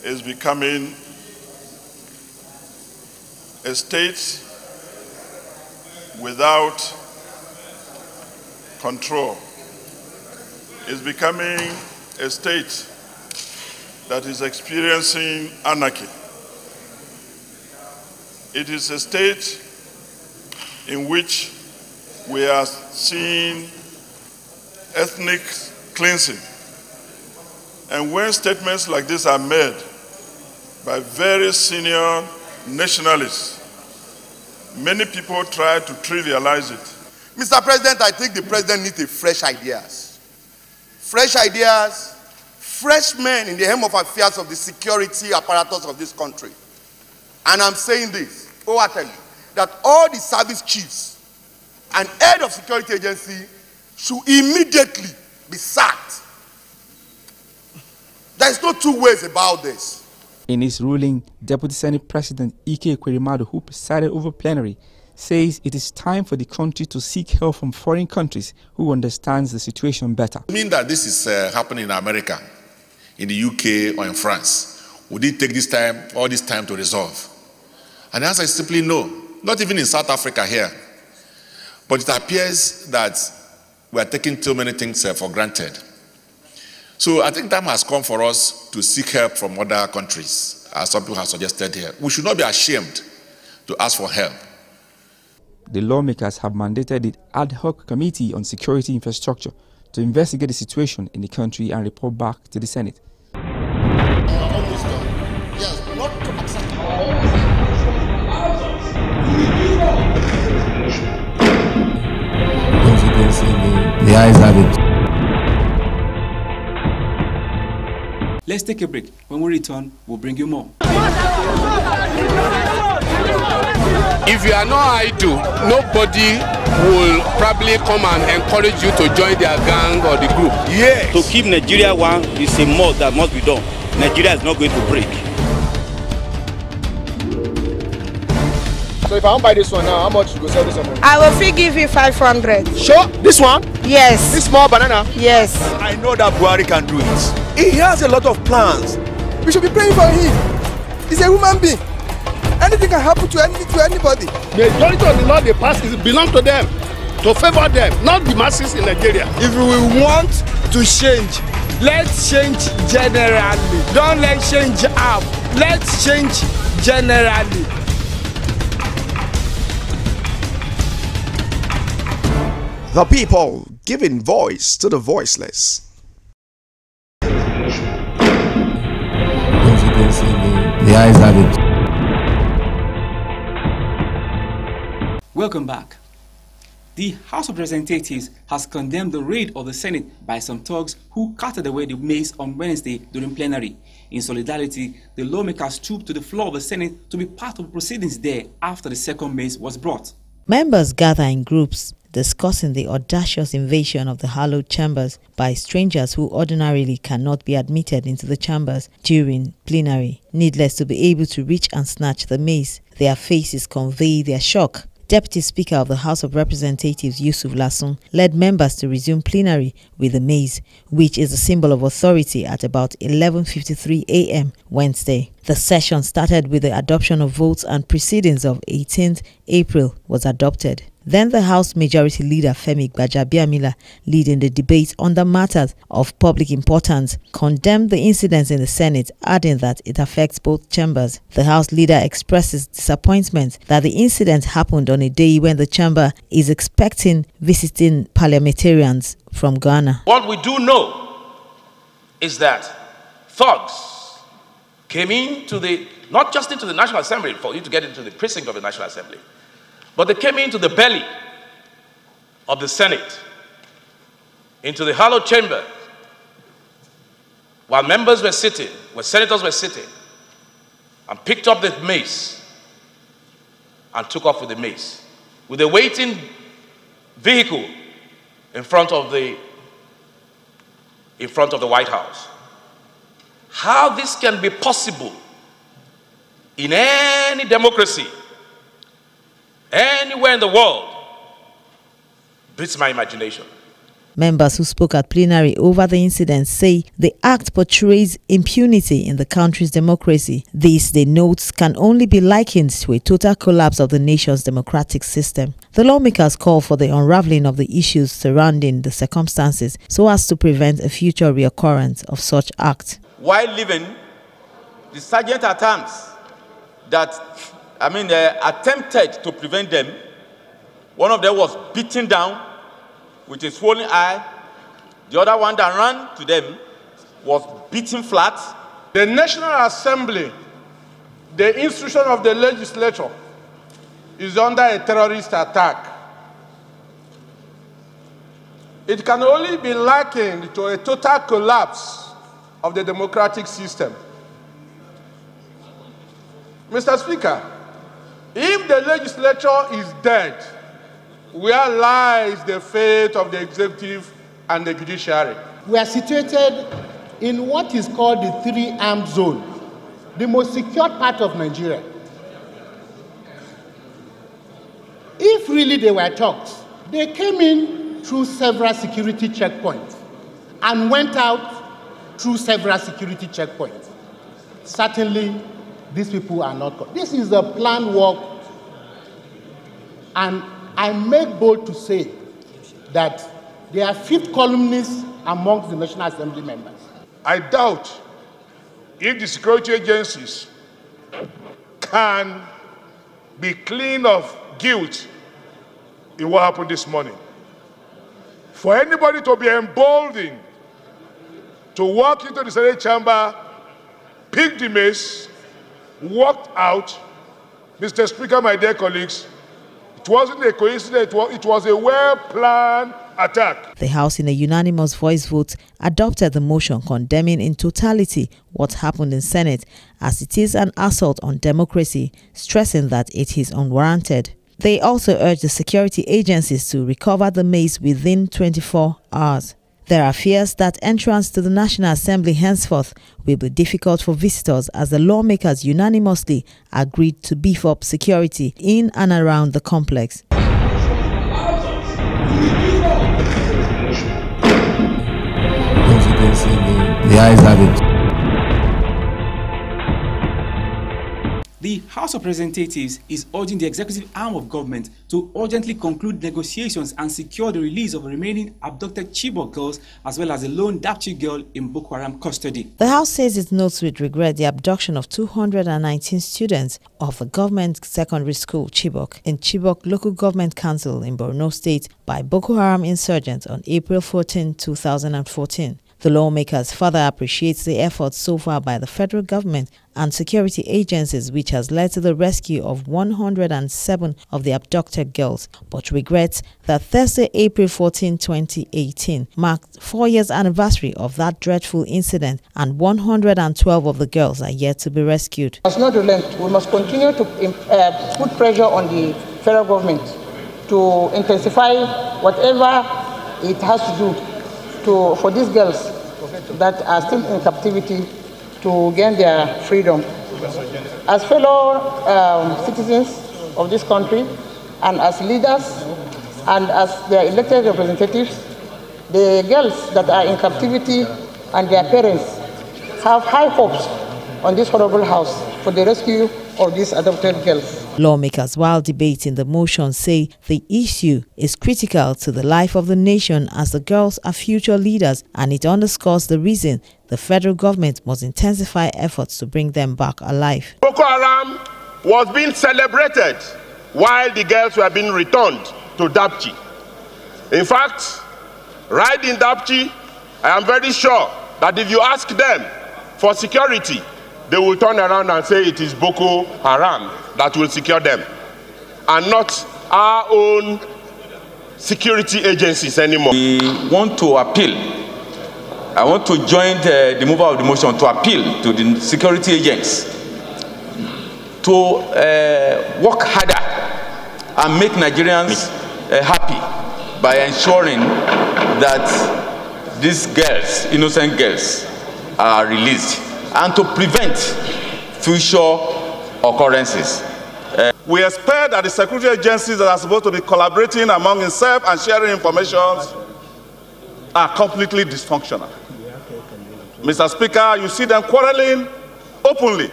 is becoming a state without control. It's becoming a state that is experiencing anarchy. It is a state in which we are seeing ethnic cleansing. And when statements like this are made by very senior nationalists, many people try to trivialize it. Mr. President, I think the president needs fresh ideas. Fresh ideas, fresh men in the helm of affairs of the security apparatus of this country. And I'm saying this, wholeheartedly, that all the service chiefs and head of security agency should immediately be sacked. There is no two ways about this. In his ruling, Deputy Senate President Ike Ekweremadu, who presided over plenary, says it is time for the country to seek help from foreign countries who understands the situation better. I mean that this is happening in America, in the UK, or in France. Would it take all this time to resolve? And the answer is simply no. Not even in South Africa here. But it appears that we are taking too many things for granted. So I think time has come for us to seek help from other countries, as some people have suggested here. We should not be ashamed to ask for help. The lawmakers have mandated the ad hoc committee on security infrastructure to investigate the situation in the country and report back to the Senate. The eyes have it. Let's take a break. When we return, we'll bring you more. If you are not idle, nobody will probably come and encourage you to join their gang or the group. Yes. To keep Nigeria one is a must that must be done. Nigeria is not going to break. So if I want to buy this one now, how much you go sell this one? I will free give you 500. Sure? This one? Yes. This small banana? Yes. I know that Buhari can do it. He has a lot of plans. We should be praying for him. He's a human being. Anything can happen to anybody. The majority of the law they pass belong to them, to favor them, not the masses in Nigeria. If we want to change, let's change generally. Don't let change up. Let's change generally. The people giving voice to the voiceless. The ayes have it. Welcome back. The House of Representatives has condemned the raid of the Senate by some thugs who carted away the maize on Wednesday during plenary. In solidarity, the lawmakers trooped to the floor of the Senate to be part of proceedings there after the second maize was brought. Members gather in groups discussing the audacious invasion of the hallowed chambers by strangers who ordinarily cannot be admitted into the chambers during plenary. Needless to be able to reach and snatch the maize, their faces convey their shock. Deputy Speaker of the House of Representatives Yusuf Lassun led members to resume plenary with the maize, which is a symbol of authority, at about 11:53 a.m. Wednesday. The session started with the adoption of votes, and proceedings of 18th April was adopted. Then the House Majority Leader Femi Gbajabiamila, leading the debate on the matters of public importance, condemned the incidents in the Senate, adding that it affects both chambers. The House Leader expresses disappointment that the incident happened on a day when the chamber is expecting visiting parliamentarians from Ghana. What we do know is that thugs came into not just into the National Assembly for you to get into the precinct of the National Assembly, but they came into the belly of the Senate, into the hallowed chamber, while members were sitting, where senators were sitting, and picked up the mace and took off with the mace, with a waiting vehicle in front of the White House. How this can be possible in any democracy, anywhere in the world, beats my imagination. Members who spoke at plenary over the incident say the act portrays impunity in the country's democracy. This, they note, can only be likened to a total collapse of the nation's democratic system. The lawmakers call for the unraveling of the issues surrounding the circumstances so as to prevent a future reoccurrence of such acts. While living, the sergeant attempted to prevent them. One of them was beaten down with a swollen eye. The other one that ran to them was beaten flat. The National Assembly, the institution of the legislature, is under a terrorist attack. It can only be likened to a total collapse of the democratic system. Mr. Speaker, if the legislature is dead, where lies the fate of the executive and the judiciary? We are situated in what is called the three-armed zone, the most secure part of Nigeria. If really they were talks, they came in through several security checkpoints and went out through several security checkpoints. Certainly, these people are not. This is a planned work, and I make bold to say that there are fifth columnists amongst the National Assembly members. I doubt if the security agencies can be clean of guilt in what happened this morning. For anybody to be emboldened to walk into the Senate chamber, pick the mace, walked out, Mr. Speaker, my dear colleagues, it wasn't a coincidence, it was a well-planned attack. The House, in a unanimous voice vote, adopted the motion condemning in totality what happened in Senate, as it is an assault on democracy, stressing that it is unwarranted. They also urged the security agencies to recover the mace within 24 hours. There are fears that entrance to the National Assembly henceforth will be difficult for visitors, as the lawmakers unanimously agreed to beef up security in and around the complex. The ayes have it. The House of Representatives is urging the executive arm of government to urgently conclude negotiations and secure the release of the remaining abducted Chibok girls, as well as the lone Dapchi girl in Boko Haram custody. The House says it notes with regret the abduction of 219 students of the government secondary school Chibok in Chibok Local Government Council in Borno State by Boko Haram insurgents on April 14, 2014. The lawmakers further appreciate the efforts so far by the federal government and security agencies, which has led to the rescue of 107 of the abducted girls, but regrets that Thursday, April 14, 2018, marked 4 years anniversary of that dreadful incident, and 112 of the girls are yet to be rescued. We must not relent. We must continue to put pressure on the federal government to intensify whatever it has to do for these girls that are still in captivity to gain their freedom. As fellow citizens of this country and as leaders and as their elected representatives, the girls that are in captivity and their parents have high hopes on this honorable house for the rescue of these adopted girls. Lawmakers, while debating the motion, say the issue is critical to the life of the nation as the girls are future leaders, and it underscores the reason the federal government must intensify efforts to bring them back alive. Boko Haram was being celebrated while the girls were being returned to Dapchi. In fact, right in Dapchi, I am very sure that if you ask them for security, they will turn around and say it is Boko Haram that will secure them, and not our own security agencies anymore. We want to appeal. I want to join the mover of the motion to appeal to the security agents to work harder and make Nigerians happy by ensuring that these girls, innocent girls, are released, and to prevent future occurrences. We expect that the security agencies that are supposed to be collaborating among themselves and sharing information are completely dysfunctional. Mr. Speaker, you see them quarreling openly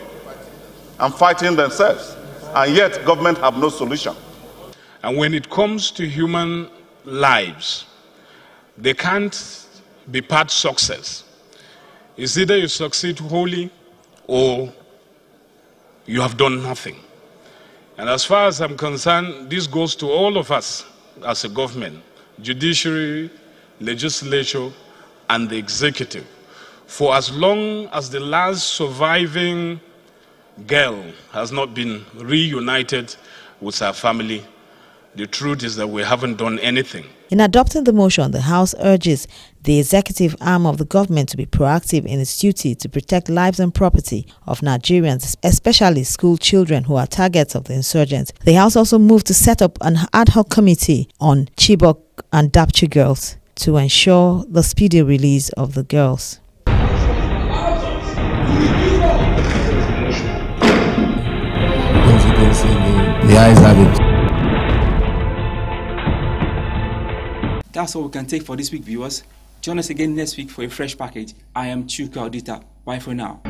and fighting themselves, and yet government have no solution. And when it comes to human lives, they can't be part success. It's either you succeed wholly or you have done nothing. And as far as I'm concerned, this goes to all of us as a government, judiciary, legislature, and the executive. For as long as the last surviving girl has not been reunited with her family, the truth is that we haven't done anything. In adopting the motion, the House urges the executive arm of the government to be proactive in its duty to protect lives and property of Nigerians, especially school children who are targets of the insurgents. The House also moved to set up an ad hoc committee on Chibok and Dapchi girls to ensure the speedy release of the girls. The eyes have it. That's all we can take for this week, viewers. Join us again next week for a fresh package. I am Chuka Audita. Bye for now.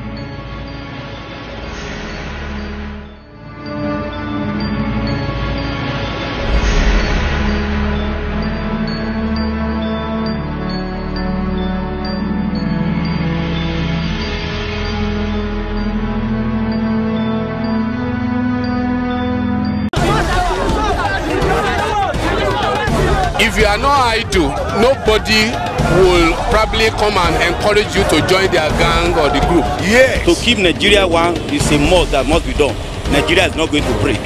If you are not idle, nobody will probably come and encourage you to join their gang or the group. Yes. To keep Nigeria one is a must that must be done. Nigeria is not going to break.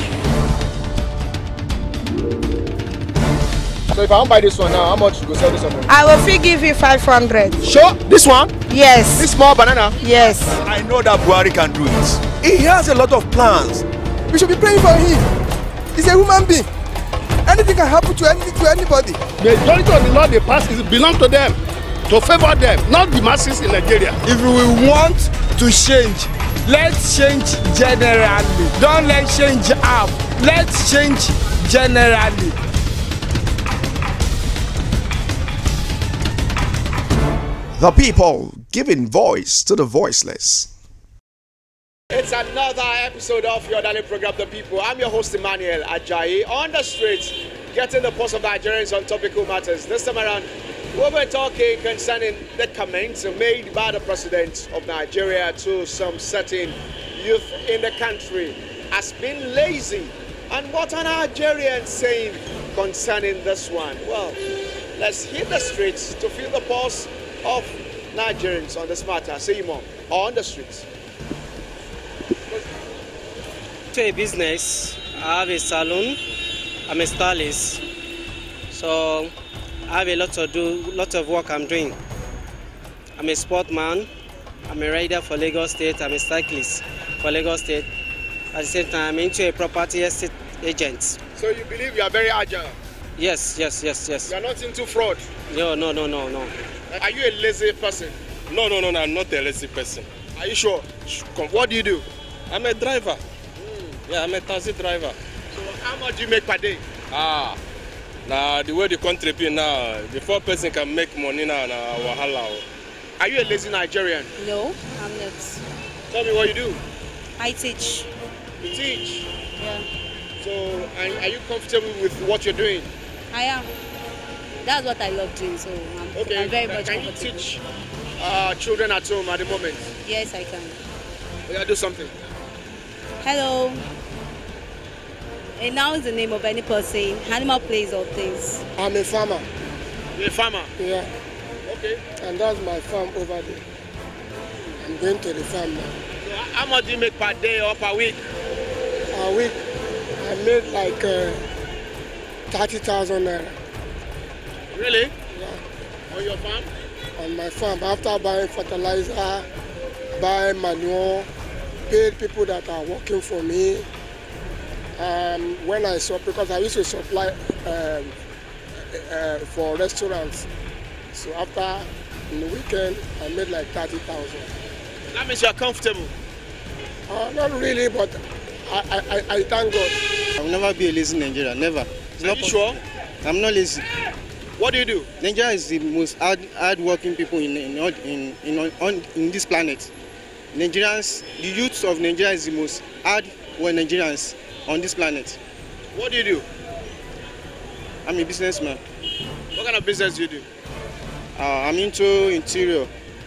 So if I want to buy this one now, how much you go sell this one? I will fee give you 500. Sure? This one? Yes. This small banana? Yes. I know that Buhari can do it. He has a lot of plans. We should be praying for him. He's a human being. Anything can happen to anybody. The majority of the law they pass belong to them, to favor them, not the masses in Nigeria. If we want to change, let's change generally. Don't let's change half. Let's change generally. The people giving voice to the voiceless. It's another episode of your daily program, The People. I'm your host, Emmanuel Ajayi, on the streets, getting the pulse of Nigerians on topical matters. This time around, we're talking concerning the comments made by the president of Nigeria to some certain youth in the country as being lazy. And what are Nigerians saying concerning this one? Well, let's hit the streets to feel the pulse of Nigerians on this matter? Say more. Or on the streets? To a business, I have a salon. I'm a stylist. So I have a lot of work I'm doing. I'm a sportman. I'm a rider for Lagos State. I'm a cyclist for Lagos State. At the same time, I'm into a property estate agent. So you believe you are very agile? Yes. You are not into fraud? No. Are you a lazy person? No, I'm not a lazy person. Are you sure? What do you do? I'm a driver. Yeah, I'm a taxi driver. So how much do you make per day? Now the way the country be now, before person can make money now, wahala. Are you a lazy Nigerian? No, I'm not. Tell me what you do. I teach. You teach? Yeah. So, are you comfortable with what you're doing? I am. That's what I love doing, so I'm very much Can comfortable. you teach children at home at the moment? Yes, I can. Yeah, do something. Hello. Announce the name of any person, animal, place, or things. I'm a farmer. You're a farmer? Yeah. Okay. And that's my farm over there. I'm going to the farm now. So how much do you make per day or per week? A week, I made like 30,000 naira. Really? Yeah. On your farm? On my farm, after buying fertilizer, buying manure, paid people that are working for me. When I saw, because I used to supply for restaurants. So after in the weekend, I made like 30,000. That means you're comfortable? Not really, but I thank God. I will never be a lazy Nigerian, never. Are you sure? I'm not lazy. What do you do? Nigeria is the most hard-working people in this planet. Nigerians, the youth of Nigeria is the most hard-working Nigerians on this planet. What do you do? I'm a businessman. What kind of business do you do? I'm into interior.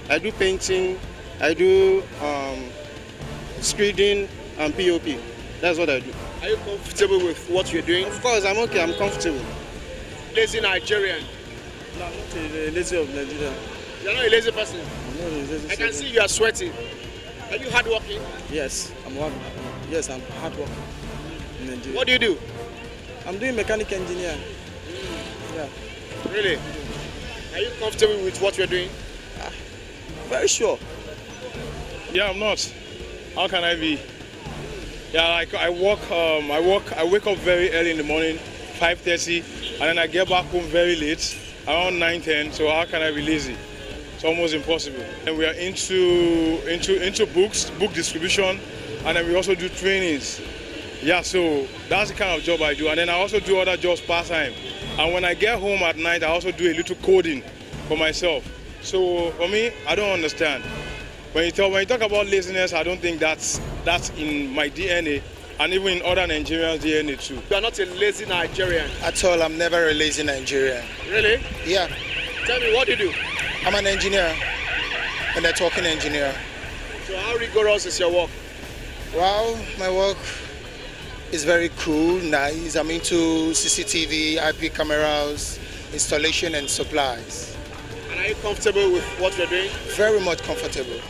I do painting, I do screeding and POP. That's what I do. Are you comfortable with what you're doing? Of course, I'm okay. I'm comfortable. Lazy Nigerian? No, I'm not a lazy of Nigeria. You're not a lazy person? I'm not a lazy person. I can see you are sweating. Are you hardworking? Yes, I'm hardworking in Nigeria. What do you do? I'm doing mechanic engineer. Yeah. Really? Are you comfortable with what you're doing? Very sure. Yeah, I'm not. How can I be? Yeah, like I wake up very early in the morning, 5:30, and then I get back home very late, around 9:10. So how can I be lazy? It's almost impossible. And we are into books, book distribution, and then we also do trainings. Yeah, so that's the kind of job I do. And then I also do other jobs part-time. And when I get home at night, I also do a little coding for myself. So for me, I don't understand. When you talk about laziness, I don't think that's in my DNA, and even in other Nigerians' DNA too. You are not a lazy Nigerian? At all, I'm never a lazy Nigerian. Really? Yeah. Tell me, what do you do? I'm an engineer, a networking engineer. So how rigorous is your work? Well, my work is very cool, nice. I'm into CCTV, IP cameras, installation and supplies. And are you comfortable with what you're doing? Very much comfortable.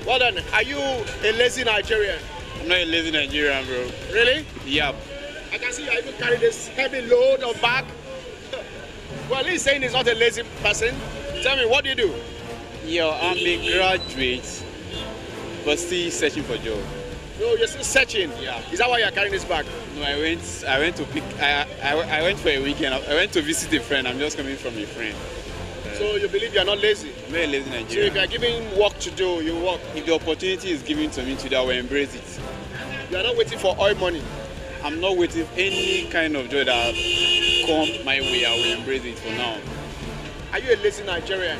Well done. Are you a lazy Nigerian? I'm not a lazy Nigerian, bro. Really? Yep. I can see you even carry this heavy load of bag. Well, he's saying he's not a lazy person. Tell me, what do you do? Yo, I'm a graduate, but still searching for a job. No, you're still searching? Yeah. Is that why you're carrying this bag? No, I went for a weekend. I went to visit a friend. I'm just coming from a friend. So you believe you're not lazy? I'm very lazy Nigerian. So if you're given work to do, you work? If the opportunity is given to me today, I will embrace it. You're not waiting for oil money? I'm not waiting for any kind of joy that come my way. I will embrace it for now. Are you a lazy Nigerian?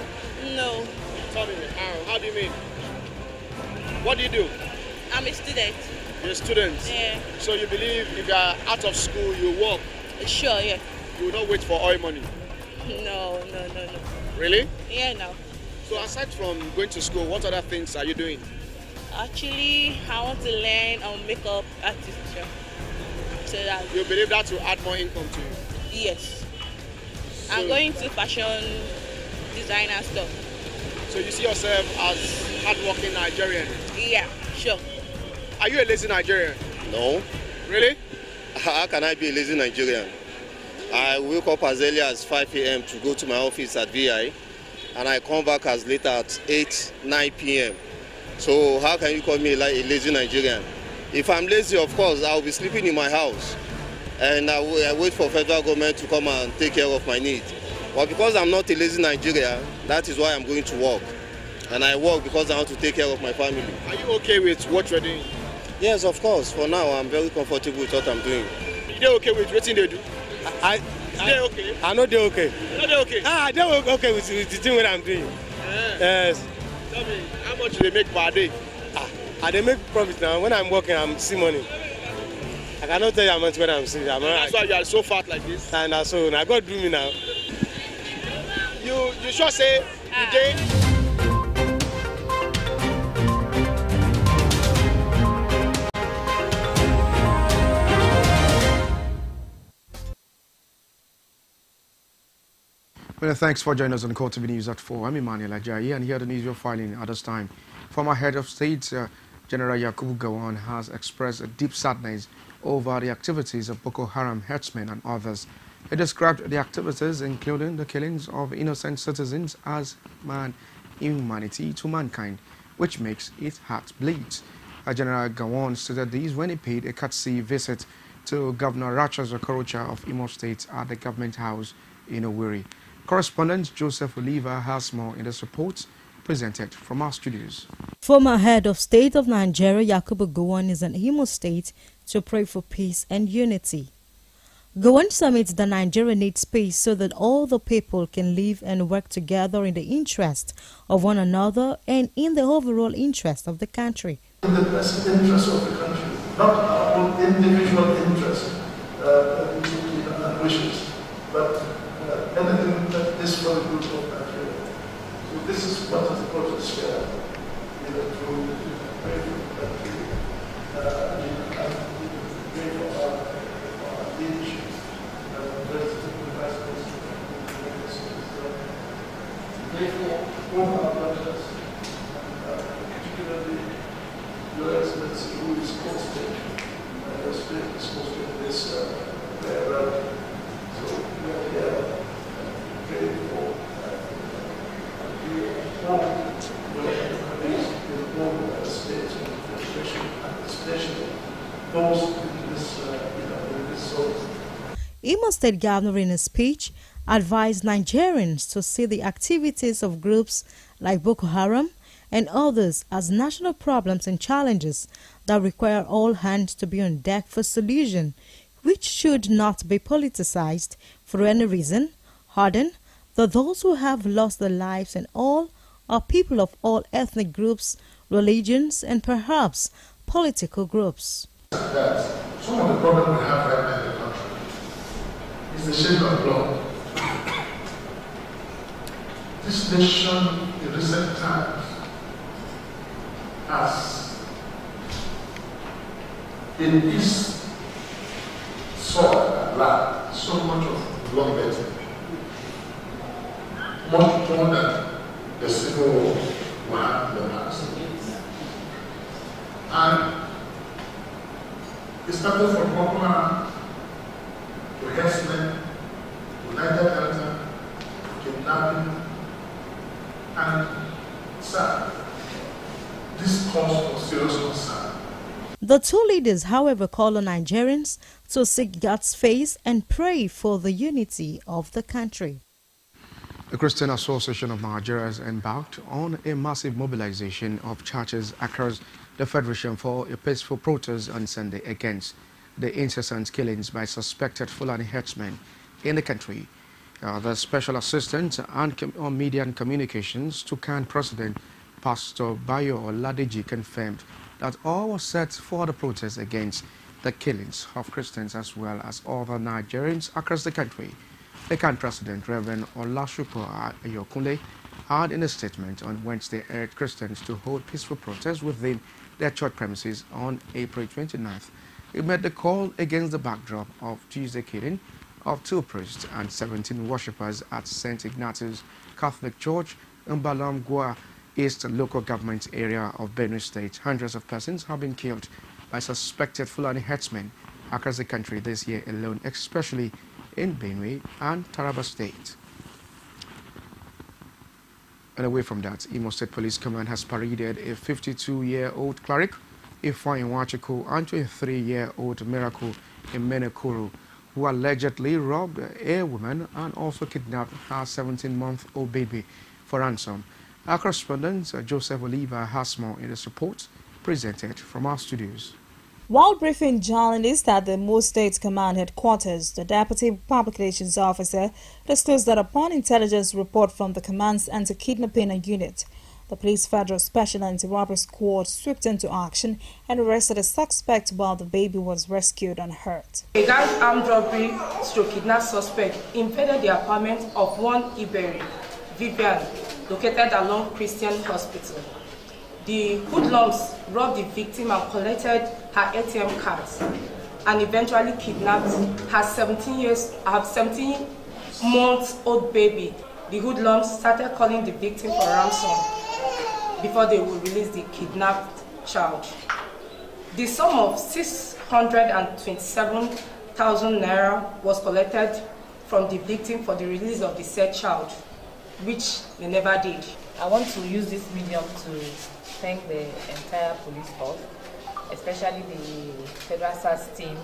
No. Tell me, how do you mean? What do you do? I'm a student. You're a student? Yeah. So you believe if you're out of school, you work? Sure, yeah. You will not wait for oil money? No. Really? Yeah, no. So aside from going to school, what other things are you doing? Actually, I want to learn makeup artistry. So that you believe that will add more income to you? Yes. So I'm going to fashion designer stuff. So you see yourself as hardworking Nigerian? Yeah, sure. Are you a lazy Nigerian? No. Really? How can I be a lazy Nigerian? I wake up as early as 5 a.m. to go to my office at VI, and I come back as late as 8, 9 p.m. So how can you call me like a lazy Nigerian? If I'm lazy, of course, I'll be sleeping in my house. And I wait for federal government to come and take care of my needs. But because I'm not a lazy Nigerian, that is why I'm going to work. And I work because I want to take care of my family. Are you okay with what you're doing? Yes, of course. For now, I'm very comfortable with what I'm doing. You okay with what they do? They okay? I know they're okay. No, they're okay. They're okay with the thing what I'm doing. Yes. Tell me, how much do they make per day? They make profit now. When I'm working, I'm see money. I cannot tell you how much when I'm seeing. That's why you are so fat like this. And so now God do me now. You sure say you gain? Well, thanks for joining us on CoreTV News at 4. I'm Emmanuel Ajayi, and here are the news you're filing at this time. Former head of state, General Yakubu Gowon, has expressed a deep sadness over the activities of Boko Haram herdsmen and others. He described the activities, including the killings of innocent citizens, as inhumanity to mankind, which makes his heart bleed. General Gowon stated this when he paid a courtesy visit to Governor Rachas Okorocha of Imo State at the government house in Owerri. Correspondent Joseph Oliver has more in this report presented from our studios. Former head of state of Nigeria, Yakubu Gowon, is in Imo State to pray for peace and unity. Gowon submits that Nigeria needs peace so that all the people can live and work together in the interest of one another and in the overall interest of the country. In the best interest of the country, not our own individual interest and wishes, but anything that is for the good of Nigeria. So this is what is brought us here, to pray for the country, and pray for our leadership, President, the Vice President, pray for all our brothers, particularly Your Excellency, who is hosting this prayer rally. So we are here praying for all states and especially those in this zone. Imo State Governor, in a speech, advised Nigerians to see the activities of groups like Boko Haram and others as national problems and challenges that require all hands to be on deck for solution, which should not be politicized for any reason, harden that those who have lost their lives and all are people of all ethnic groups, religions, and perhaps political groups. That some of the problems we have right now in the country is the shedding of blood. This nation in recent times has, in this soil and land, so much of bloodletting, much more than the civil war we had in the past. And it started from Boko Haram to herdsmen, to Niger Delta, kidnapping, and sad. This calls for serious concern. The two leaders, however, call on Nigerians to seek God's face and pray for the unity of the country. The Christian Association of Nigeria has embarked on a massive mobilization of churches across the Federation for a peaceful protest on Sunday against the incessant killings by suspected Fulani herdsmen in the country. The Special Assistant on Media and Communications to CAN President Pastor Bayo Oladeji confirmed that all was set for the protest against the killings of Christians as well as other Nigerians across the country. The CAN President, Reverend Olashupo Ayokunle, had in a statement on Wednesday urged Christians to hold peaceful protests within their church premises on April 29th. He made the call against the backdrop of Tuesday killing of 2 priests and 17 worshippers at St. Ignatius Catholic Church, Mbalamgwa East local government area of Benue State. Hundreds of persons have been killed by suspected Fulani herdsmen across the country this year alone, especially in Benue and Taraba State. And away from that, Imo State Police Command has paraded a 52-year-old cleric, Ifeanyi Nwachukwu, and 23-year-old Miracle Imenekuru, who allegedly robbed a woman and also kidnapped her 17-month-old baby for ransom. Our correspondent Joseph Oliva has more in this report presented from our studios. While briefing journalists at the Imo State Command headquarters, the Deputy Public Relations Officer disclosed that upon intelligence report from the command's anti-kidnapping unit, the Police Federal Special Anti-Robbery Squad swooped into action and arrested a suspect while the baby was rescued unhurt. A gang armed robbery kidnap suspect invaded the apartment of one Iberi, Vivian, located along Christian Hospital. The hoodlums robbed the victim and collected her ATM cards and eventually kidnapped her 17-month-old baby. The hoodlums started calling the victim for ransom before they would release the kidnapped child. The sum of 627,000 naira was collected from the victim for the release of the said child, which they never did. I want to use this medium to thank the entire police force, especially the Federal SARS team.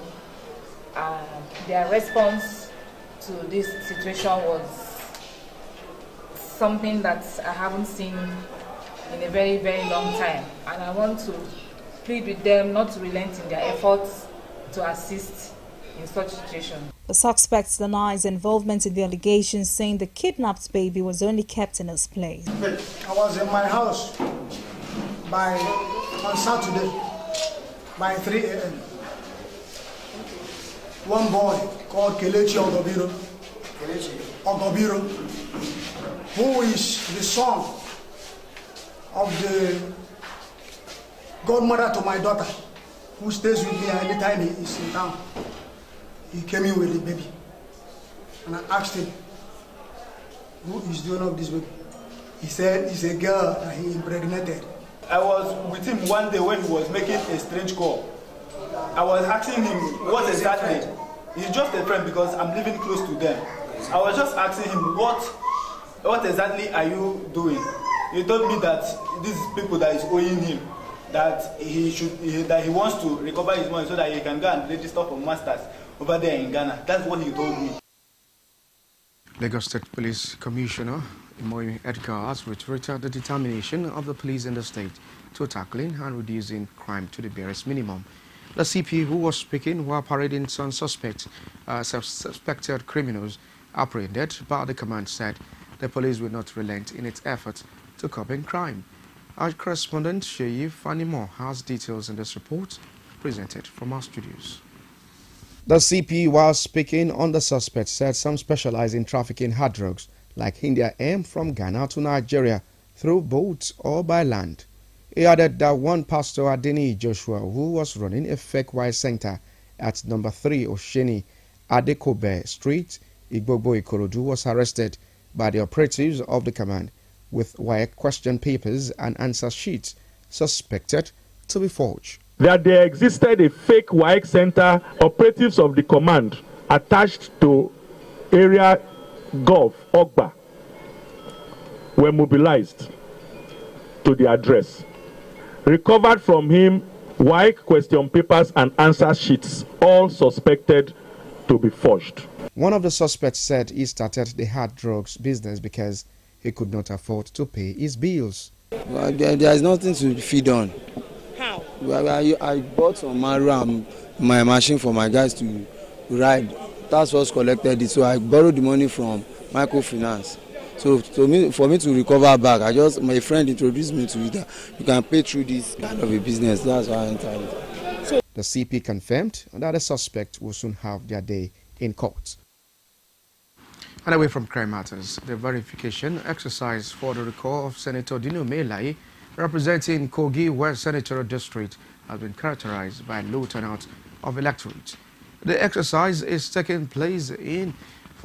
Their response to this situation was something that I haven't seen in a very, very long time. And I want to plead with them not to relent in their efforts to assist in such situations. The suspect denies involvement in the allegations, saying the kidnapped baby was only kept in his place. I was in my house on Saturday by 3 a.m. One boy called Kelechi Ogobiro, who is the son of the godmother to my daughter, who stays with me anytime he is in town. He came in with the baby, and I asked him, who is the owner of this baby? He said it's a girl that he impregnated. I was with him one day when he was making a strange call. I was asking him what exactly. He's just a friend because I'm living close to them. I was just asking him what exactly are you doing? He told me that these people that is owing him, that he wants to recover his money so that he can go and register for masters over there in Ghana. That's what he told me. Lagos State Police Commissioner Imoy Edgar has reiterated the determination of the police in the state to tackling and reducing crime to the barest minimum. The CP, who was speaking while parading some suspected criminals apprehended by the command, said the police will not relent in its efforts to curb crime. Our correspondent Sheyi Fanimo has details in this report presented from our studios. The CP, while speaking on the suspect, said some specialize in trafficking hard drugs like India aim from Ghana to Nigeria through boats or by land. He added that one pastor, Adeni Joshua, who was running a fake wire center at number 3 Osheni Adekobe Street, Igbogbo Ikorodu, was arrested by the operatives of the command with wire question papers and answer sheets suspected to be forged. That there existed a fake WAEC center, operatives of the command attached to area Gulf Ogba were mobilized to the address. Recovered from him WAEC question papers and answer sheets, all suspected to be forged. One of the suspects said he started the hard drugs business because he could not afford to pay his bills. Well, there is nothing to feed on. How? Well, I bought some maru, my machine for my guys to ride. That's what's collected it. So I borrowed the money from microfinance. So for me to recover back, my friend introduced me to it. You can pay through this kind of a business. That's why I entered it. The CP confirmed that the suspect will soon have their day in court. And away from crime matters, the verification exercise for the recall of Senator Dino Melai, representing Kogi West Senatorial District, has been characterized by low turnout of electorate. The exercise is taking place in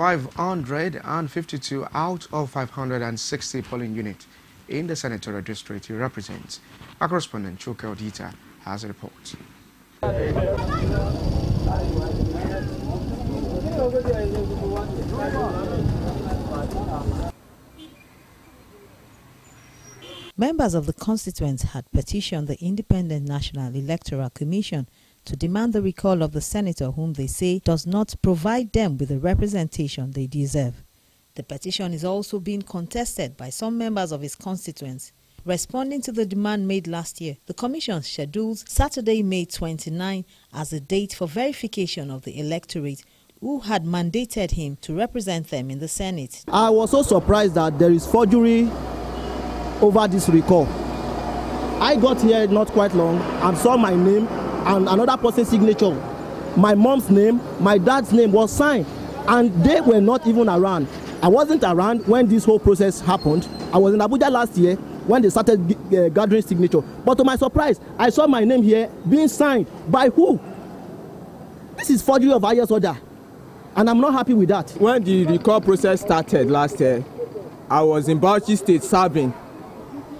552 out of 560 polling units in the senatorial district he represents. Our correspondent Choke Odita has a report. Members of the constituents had petitioned the Independent National Electoral Commission to demand the recall of the senator whom they say does not provide them with the representation they deserve. The petition is also being contested by some members of his constituents. Responding to the demand made last year, the Commission schedules Saturday, May 29 as the date for verification of the electorate who had mandated him to represent them in the Senate. I was so surprised that there is forgery over this recall. I got here not quite long and saw my name and another person's signature. My mom's name, my dad's name was signed, and they were not even around. I wasn't around when this whole process happened. I was in Abuja last year when they started gathering signature. But to my surprise, I saw my name here being signed. By who? This is forgery of highest order, and I'm not happy with that. When the recall process started last year, I was in Bauchi State serving.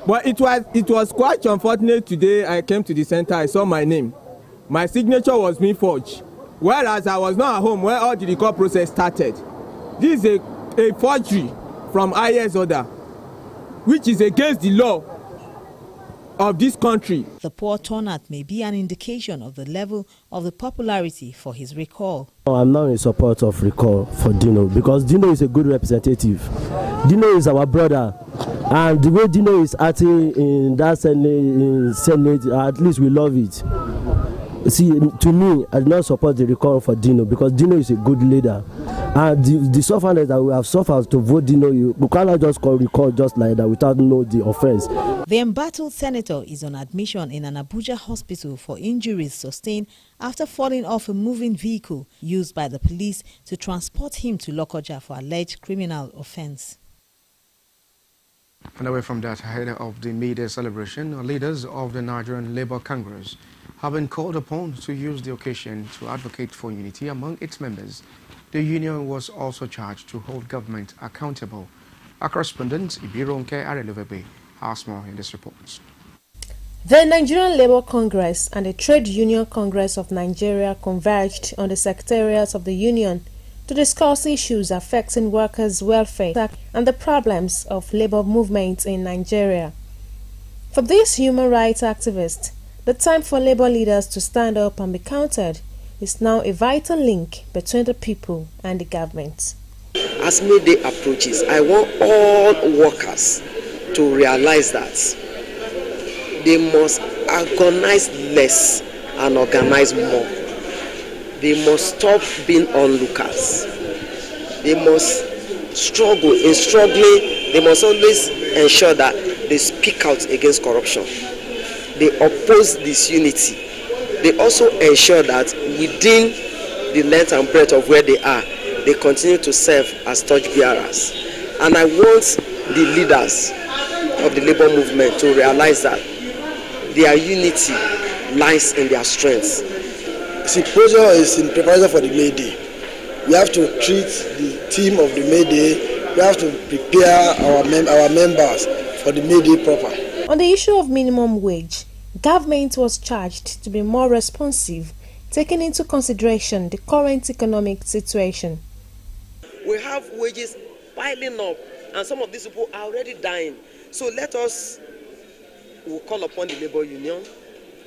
But it was quite unfortunate today. I came to the center, I saw my name. My signature was being forged, whereas I was not at home when all the recall process started. This is a forgery from highest order, which is against the law of this country. The poor turnout may be an indication of the level of the popularity for his recall. I'm not in support of recall for Dino because Dino is a good representative. Dino is our brother, and the way Dino is acting in that Senate, at least we love it. See, to me, I do not support the recall for Dino because Dino is a good leader. And the suffering that we have suffered to vote Dino, we cannot just recall just like that without knowing the offense. The embattled senator is on admission in an Abuja hospital for injuries sustained after falling off a moving vehicle used by the police to transport him to Lokoja for alleged criminal offense. And away from that, ahead of the media celebration, leaders of the Nigerian Labour Congress have been called upon to use the occasion to advocate for unity among its members. The union was also charged to hold government accountable. Our correspondent, Ibironke Areluvebe, has more in this report. The Nigerian Labour Congress and the Trade Union Congress of Nigeria converged on the secretariats of the union to discuss issues affecting workers' welfare and the problems of labour movements in Nigeria. For these human rights activists, the time for labour leaders to stand up and be counted is now a vital link between the people and the government. As May Day approaches, I want all workers to realize that they must agonize less and organize more. They must stop being onlookers. They must struggle. In struggling, they must always ensure that they speak out against corruption. They oppose disunity. They also ensure that within the length and breadth of where they are, they continue to serve as torchbearers. And I want the leaders of the labor movement to realize that their unity lies in their strength. See, pressure is in preparation for the May Day. We have to treat the theme of the May Day. We have to prepare our members for the May Day proper. On the issue of minimum wage, government was charged to be more responsive, taking into consideration the current economic situation. We have wages piling up, and some of these people are already dying. So we'll call upon the labor union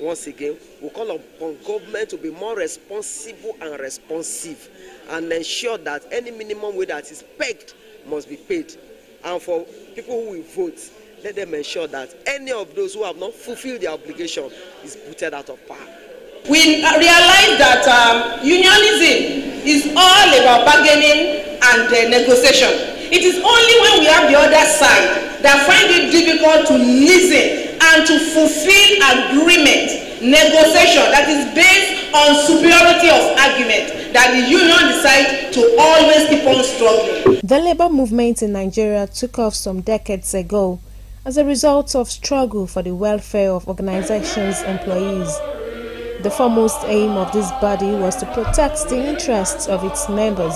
once again. We'll call upon government to be more responsible and responsive and ensure that any minimum wage that is pegged must be paid. And for people who will vote, let them ensure that any of those who have not fulfilled their obligation is booted out of power. We realize that unionism is all about bargaining and negotiation. It is only when we have the other side that find it difficult to listen and to fulfill agreement, negotiation that is based on superiority of argument, that the union decide to always keep on struggling. The labor movement in Nigeria took off some decades ago as a result of struggle for the welfare of organizations' employees. The foremost aim of this body was to protect the interests of its members.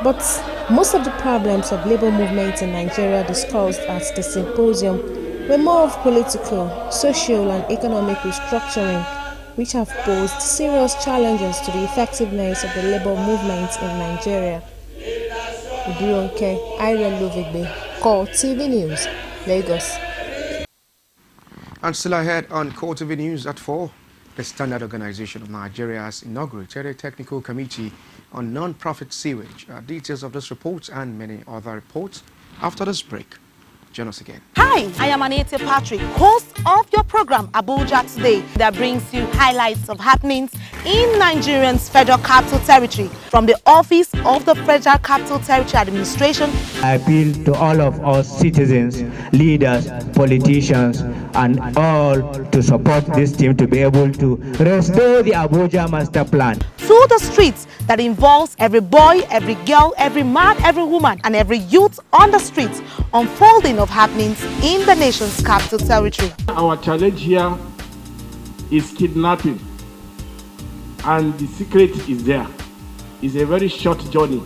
But most of the problems of labor movements in Nigeria discussed at the symposium were more of political, social and economic restructuring, which have posed serious challenges to the effectiveness of the labor movement in Nigeria. Ibironke Ireluvigbe, CoreTV News, Lagos. And still ahead on CoreTV News at 4, the Standard Organization of Nigeria has inaugurated a technical committee on non-profit sewage. Details of this report and many other reports after this break. Join us again. Hi, I am Anita Patrick, host of your program Abuja Today, that brings you highlights of happenings in Nigeria's Federal Capital Territory from the Office of the Federal Capital Territory Administration. I appeal to all of us citizens, leaders, politicians, and all to support this team to be able to restore the Abuja Master Plan. To the streets that involves every boy, every girl, every man, every woman, and every youth on the streets, unfolding of happenings in the nation's capital territory. Our challenge here is kidnapping, and the secret is there. It's a very short journey.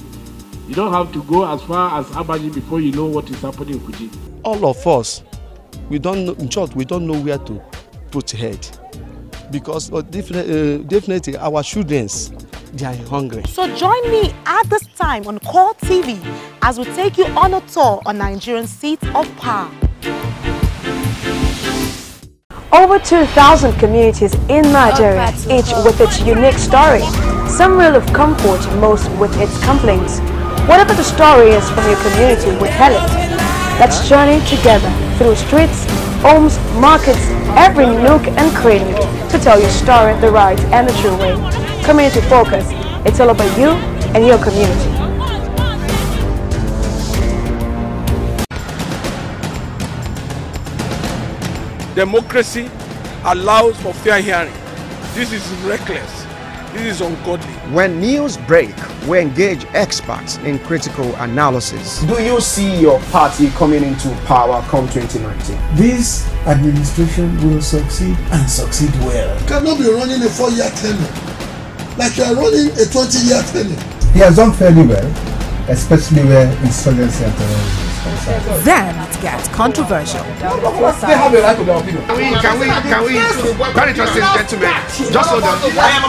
You don't have to go as far as Abaji before you know what is happening in Kuji. All of us, we don't know, in short, we don't know where to put head, because definitely our children, they are hungry. So join me at this time on CoreTV as we take you on a tour on Nigerian seat of power. Over 2,000 communities in Nigeria, each with its unique story. Some real of comfort, most with its complaints. Whatever the story is from your community, we tell it. Let's journey together through streets, homes, markets, every nook and cranny to tell your story the right and the true way. Community Focus. It's all about you and your community. Democracy allows for fair hearing. This is reckless. This is ungodly. When news break, we engage experts in critical analysis. Do you see your party coming into power come 2019? This administration will succeed and succeed well. You cannot be running a 4-year tenure like you are running a 20-year tenure. He has done fairly well, especially where insurgency and terrorism is concerned. Then it gets controversial. They have a right to their opinion. Can we, very interesting gentlemen, just hold on.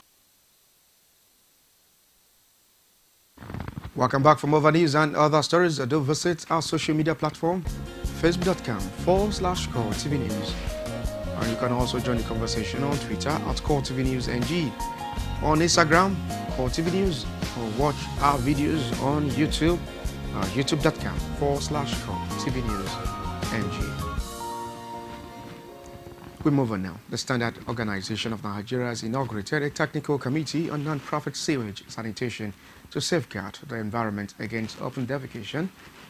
Welcome back from Over News and other stories. Do visit our social media platform, facebook.com/CoreTV News. And you can also join the conversation on Twitter at CoreTV News NG, on Instagram, CoreTV News, or watch our videos on YouTube, youtube.com/CoreTV News NG. We move on now. The Standard Organization of Nigeria has inaugurated a technical committee on non-profit sewage sanitation to safeguard the environment against open defecation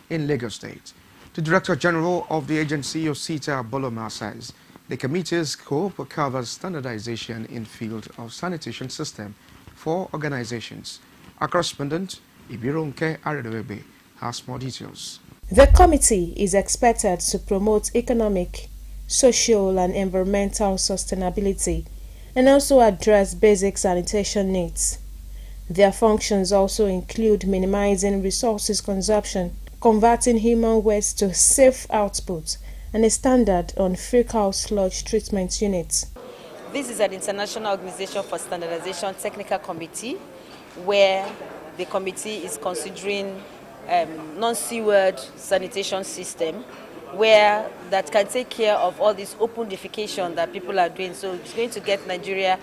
in Lagos State. The Director General of the agency, Osita Boloma, says the committee's scope covers standardization in field of sanitation system for organizations. Our correspondent, Ibironke Aredewebe, has more details. The committee is expected to promote economic, social and environmental sustainability and also address basic sanitation needs. Their functions also include minimizing resources consumption, converting human waste to safe output, and a standard on fecal sludge treatment units. This is an international organization for standardization technical committee where the committee is considering non-sewered sanitation system where that can take care of all this open defecation that people are doing. So it's going to get Nigeria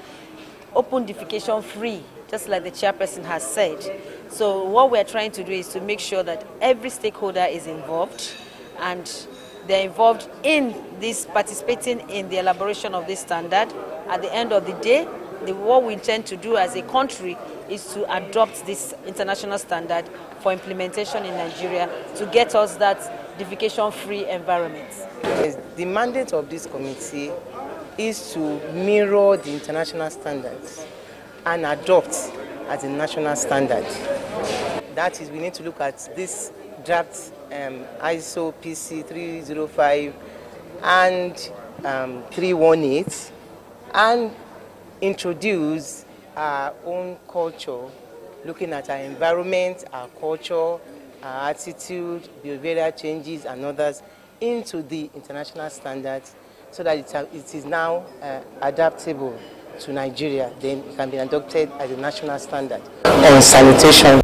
open defecation free, just like the chairperson has said. So what we're trying to do is to make sure that every stakeholder is involved and they're involved in this, participating in the elaboration of this standard. At the end of the day, what we intend to do as a country is to adopt this international standard for implementation in Nigeria to get us that defecation-free environment. The mandate of this committee is to mirror the international standards and adopt as a national standard. That is, we need to look at this draft ISO PC 305 and 318 and introduce our own culture looking at our environment, our culture, our attitude, behavioral changes and others into the international standards so that it is now adaptable to Nigeria. Then it can be adopted as a national standard on sanitation.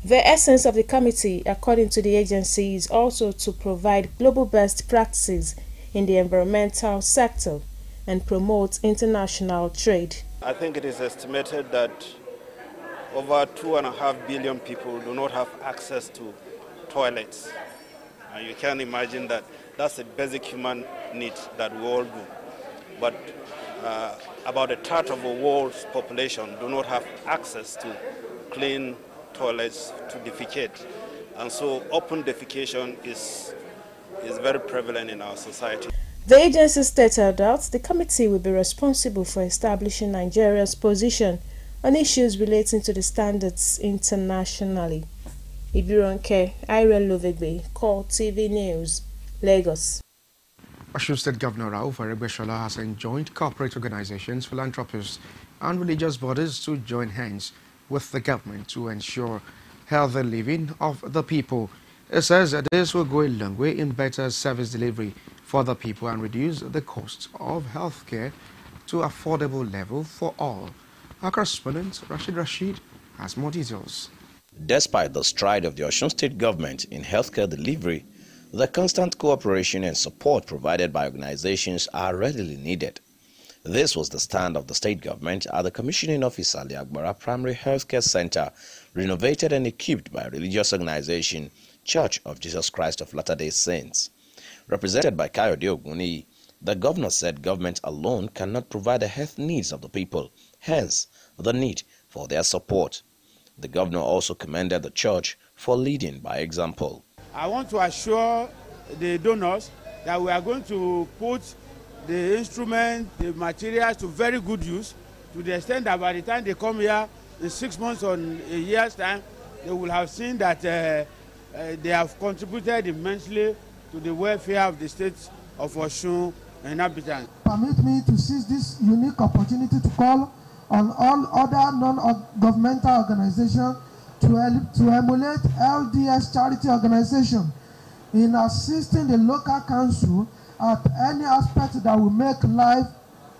The essence of the committee, according to the agency, is also to provide global best practices in the environmental sector and promote international trade. I think it is estimated that over 2.5 billion people do not have access to toilets. You can imagine that that's a basic human need that we all do. But about a third of the world's population do not have access to clean toilets to defecate. And so open defecation is very prevalent in our society. The agency stated that the committee will be responsible for establishing Nigeria's position on issues relating to the standards internationally. Ibironke, Irene Lovegbe, CoreTV News, Lagos. Osun State Governor Rauf Aregbesola has enjoined corporate organizations, philanthropists and religious bodies to join hands with the government to ensure healthy living of the people. It says that this will go a long way in better service delivery for the people and reduce the costs of healthcare to affordable level for all. Our correspondent Rashid has more details. Despite the stride of the Osun State government in healthcare delivery, the constant cooperation and support provided by organizations are readily needed. This was the stand of the state government at the commissioning of Ali Agbara Primary Healthcare Center, renovated and equipped by a religious organization, Church of Jesus Christ of Latter-day Saints. Represented by Kayode Oguni, the governor said government alone cannot provide the health needs of the people, hence the need for their support. The governor also commended the church for leading by example. I want to assure the donors that we are going to put the instrument, the materials to very good use, to the extent that by the time they come here in 6 months or a year's time, they will have seen that they have contributed immensely to the welfare of the state of Osun and inhabitants. Permit me to seize this unique opportunity to call on all other non-governmental organizations to emulate LDS charity organization in assisting the local council at any aspect that will make life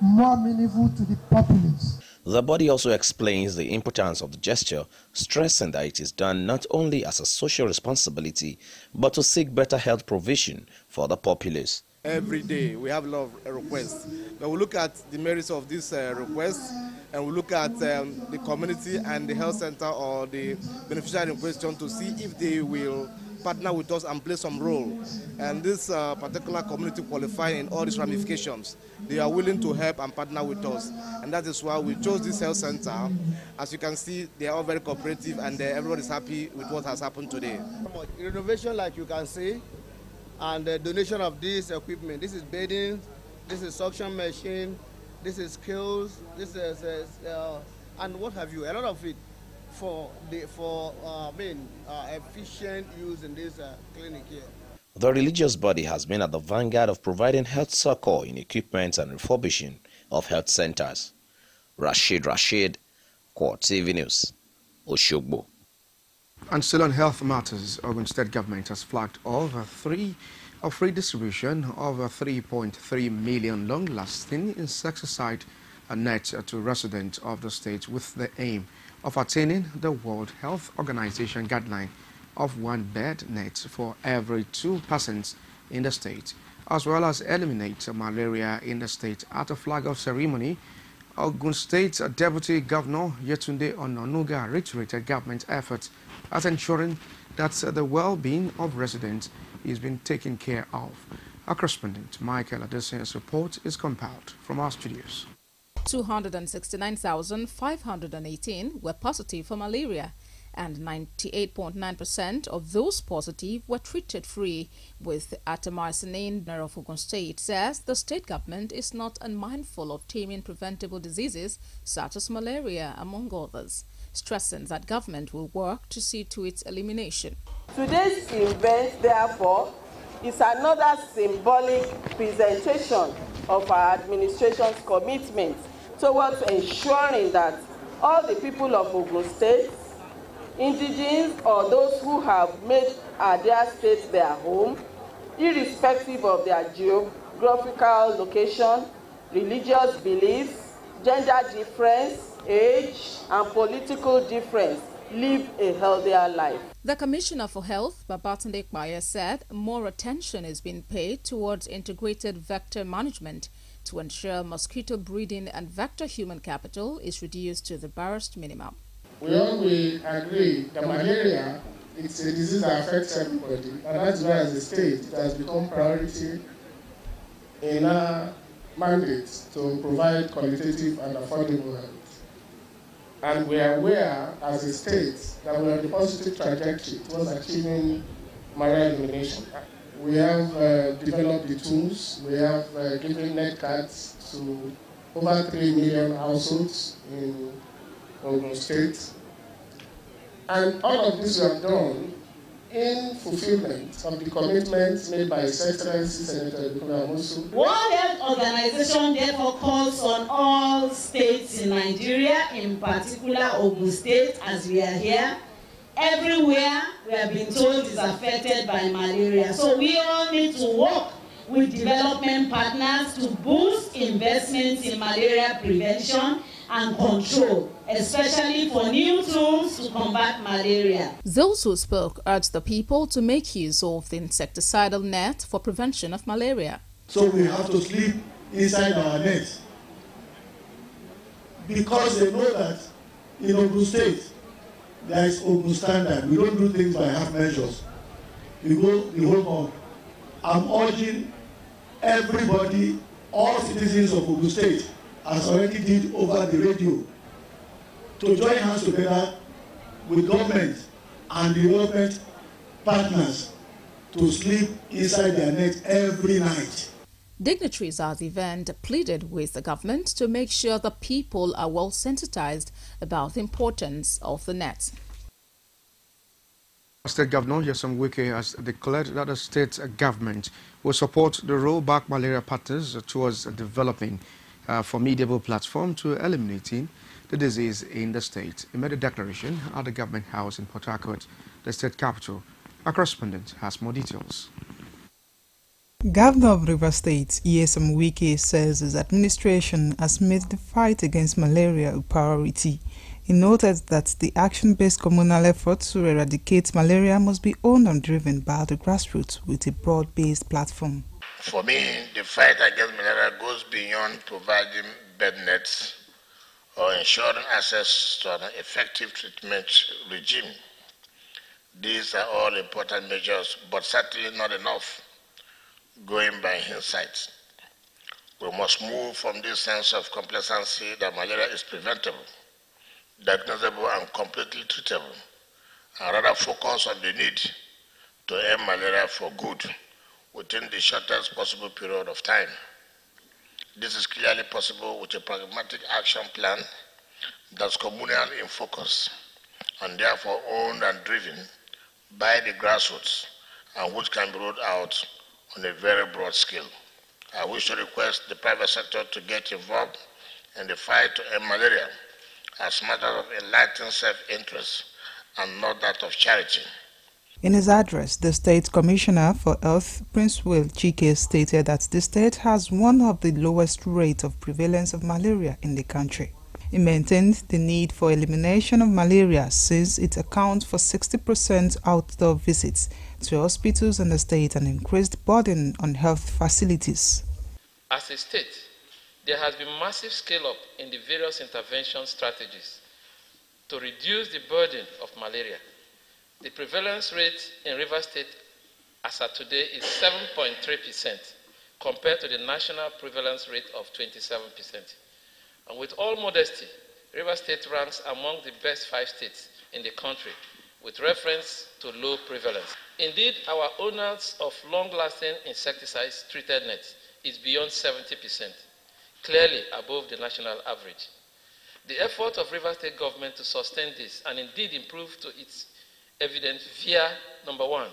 more meaningful to the populace. The body also explains the importance of the gesture, stressing that it is done not only as a social responsibility, but to seek better health provision for the populace. Every day we have a lot of requests. But we look at the merits of these requests, and we look at the community and the health center or the beneficiary in question to see if they will partner with us and play some role. And this particular community qualifying in all these ramifications, they are willing to help and partner with us. And that is why we chose this health center. As you can see, they are all very cooperative and everybody is happy with what has happened today. Renovation, like you can see, and the donation of this equipment. This is bedding, this is suction machine, this is skills, this is and what have you, a lot of it for efficient use in this clinic here. The religious body has been at the vanguard of providing health succor in equipment and refurbishing of health centers. Rashid, CoreTV News, Oshogbo. And still on health matters, Ogun State government has flagged off free distribution of 3.3 million long-lasting insecticide nets to residents of the state with the aim of attaining the World Health Organization guideline of 1 bed net for every 2 persons in the state, as well as eliminate malaria in the state. At a flag-off ceremony, Ogun State Deputy Governor Yetunde Ononuga reiterated government efforts at ensuring that the well-being of residents is being taken care of. Our correspondent Michael Adese's report is compiled from our studios. 269,518 were positive for malaria, and 98.9% of those positive were treated free with atamycine. Governor of Ogun State says the state government is not unmindful of taming preventable diseases such as malaria, among others, stressing that government will work to see to its elimination. Today's event, therefore, is another symbolic presentation of our administration's commitment towards ensuring that all the people of Ogun State indigenes or those who have made their state their home, irrespective of their geographical location, religious beliefs, gender difference, age, and political difference, live a healthier life. The Commissioner for Health, Babatunde Kpaya, said more attention is being paid towards integrated vector management to ensure mosquito breeding and vector human capital is reduced to the barest minimum. We all agree that malaria is a disease that affects everybody, and that's why as a state it has become priority in our mandate to provide qualitative and affordable health. And we are aware as a state that we are on the positive trajectory towards achieving malaria elimination. We have developed the tools. We have given net cards to over 3 million households in Ogun State. And all of this we have done in fulfillment of the commitments made by His Excellency Senator Bukola Amosu. World Health Organization therefore calls on all states in Nigeria, in particular Ogun State, as we are here, everywhere we have been told is affected by malaria. So we all need to work with development partners to boost investments in malaria prevention and control, especially for new tools to combat malaria. Those who spoke urged the people to make use of the insecticidal net for prevention of malaria. So we have to sleep inside our net because they know that in Ogun State there is Ogun standard. We don't do things by half measures. We go the whole month. I'm urging everybody, all citizens of Ogun State, as already did over the radio, to join hands together with government and development partners to sleep inside their net every night. Dignitaries at the event pleaded with the government to make sure the people are well sensitized about the importance of the net. State Governor Nyesom Wike has declared that the state government will support the rollback malaria partners towards developing a formidable platform to eliminating the disease in the state. He made a declaration at the government house in Port Harcourt, the state capital. Our correspondent has more details. Governor of Rivers State, Nyesom Wike, says his administration has made the fight against malaria a priority. He noted that the action-based communal efforts to eradicate malaria must be owned and driven by the grassroots with a broad-based platform. For me, the fight against malaria goes beyond providing bed nets or ensuring access to an effective treatment regime. These are all important measures, but certainly not enough, going by hindsight. We must move from this sense of complacency that malaria is preventable, diagnosable and completely treatable, and rather focus on the need to end malaria for good within the shortest possible period of time. This is clearly possible with a pragmatic action plan that's communal in focus and therefore owned and driven by the grassroots and which can be rolled out on a very broad scale. I wish to request the private sector to get involved in the fight to end malaria as a matter of enlightened self-interest and not that of charity. In his address, the State Commissioner for Health, Prince Will Chike, stated that the state has one of the lowest rates of prevalence of malaria in the country. He maintained the need for elimination of malaria since it accounts for 60% outdoor visits to hospitals in the state and increased burden on health facilities. As a state, there has been massive scale-up in the various intervention strategies to reduce the burden of malaria. The prevalence rate in Rivers State as of today is 7.3% compared to the national prevalence rate of 27%. And with all modesty, Rivers State ranks among the best 5 states in the country with reference to low prevalence. Indeed, our owners of long-lasting insecticides treated nets is beyond 70%, clearly above the national average. The effort of Rivers State government to sustain this and indeed improve to its evident via, number one,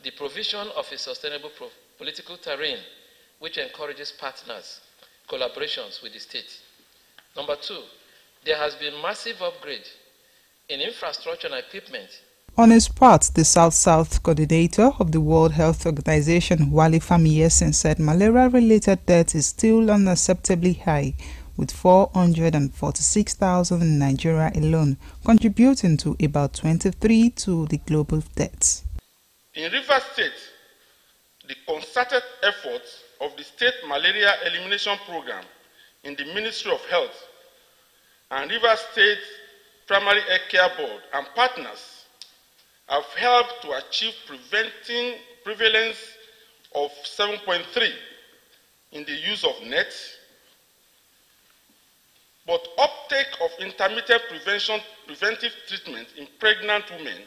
the provision of a sustainable political terrain which encourages partners, collaborations with the state. Number two, there has been massive upgrade in infrastructure and equipment. On his part, the South-South coordinator of the World Health Organization, Wale Famiyesin, said malaria-related death is still unacceptably high, with 446,000 in Nigeria alone, contributing to about 23 to the global deaths. In Rivers State, the concerted efforts of the State Malaria Elimination Program in the Ministry of Health and Rivers State Primary Health Care Board and partners have helped to achieve prevalence of 7.3 in the use of nets, but uptake of intermittent preventive treatment in pregnant women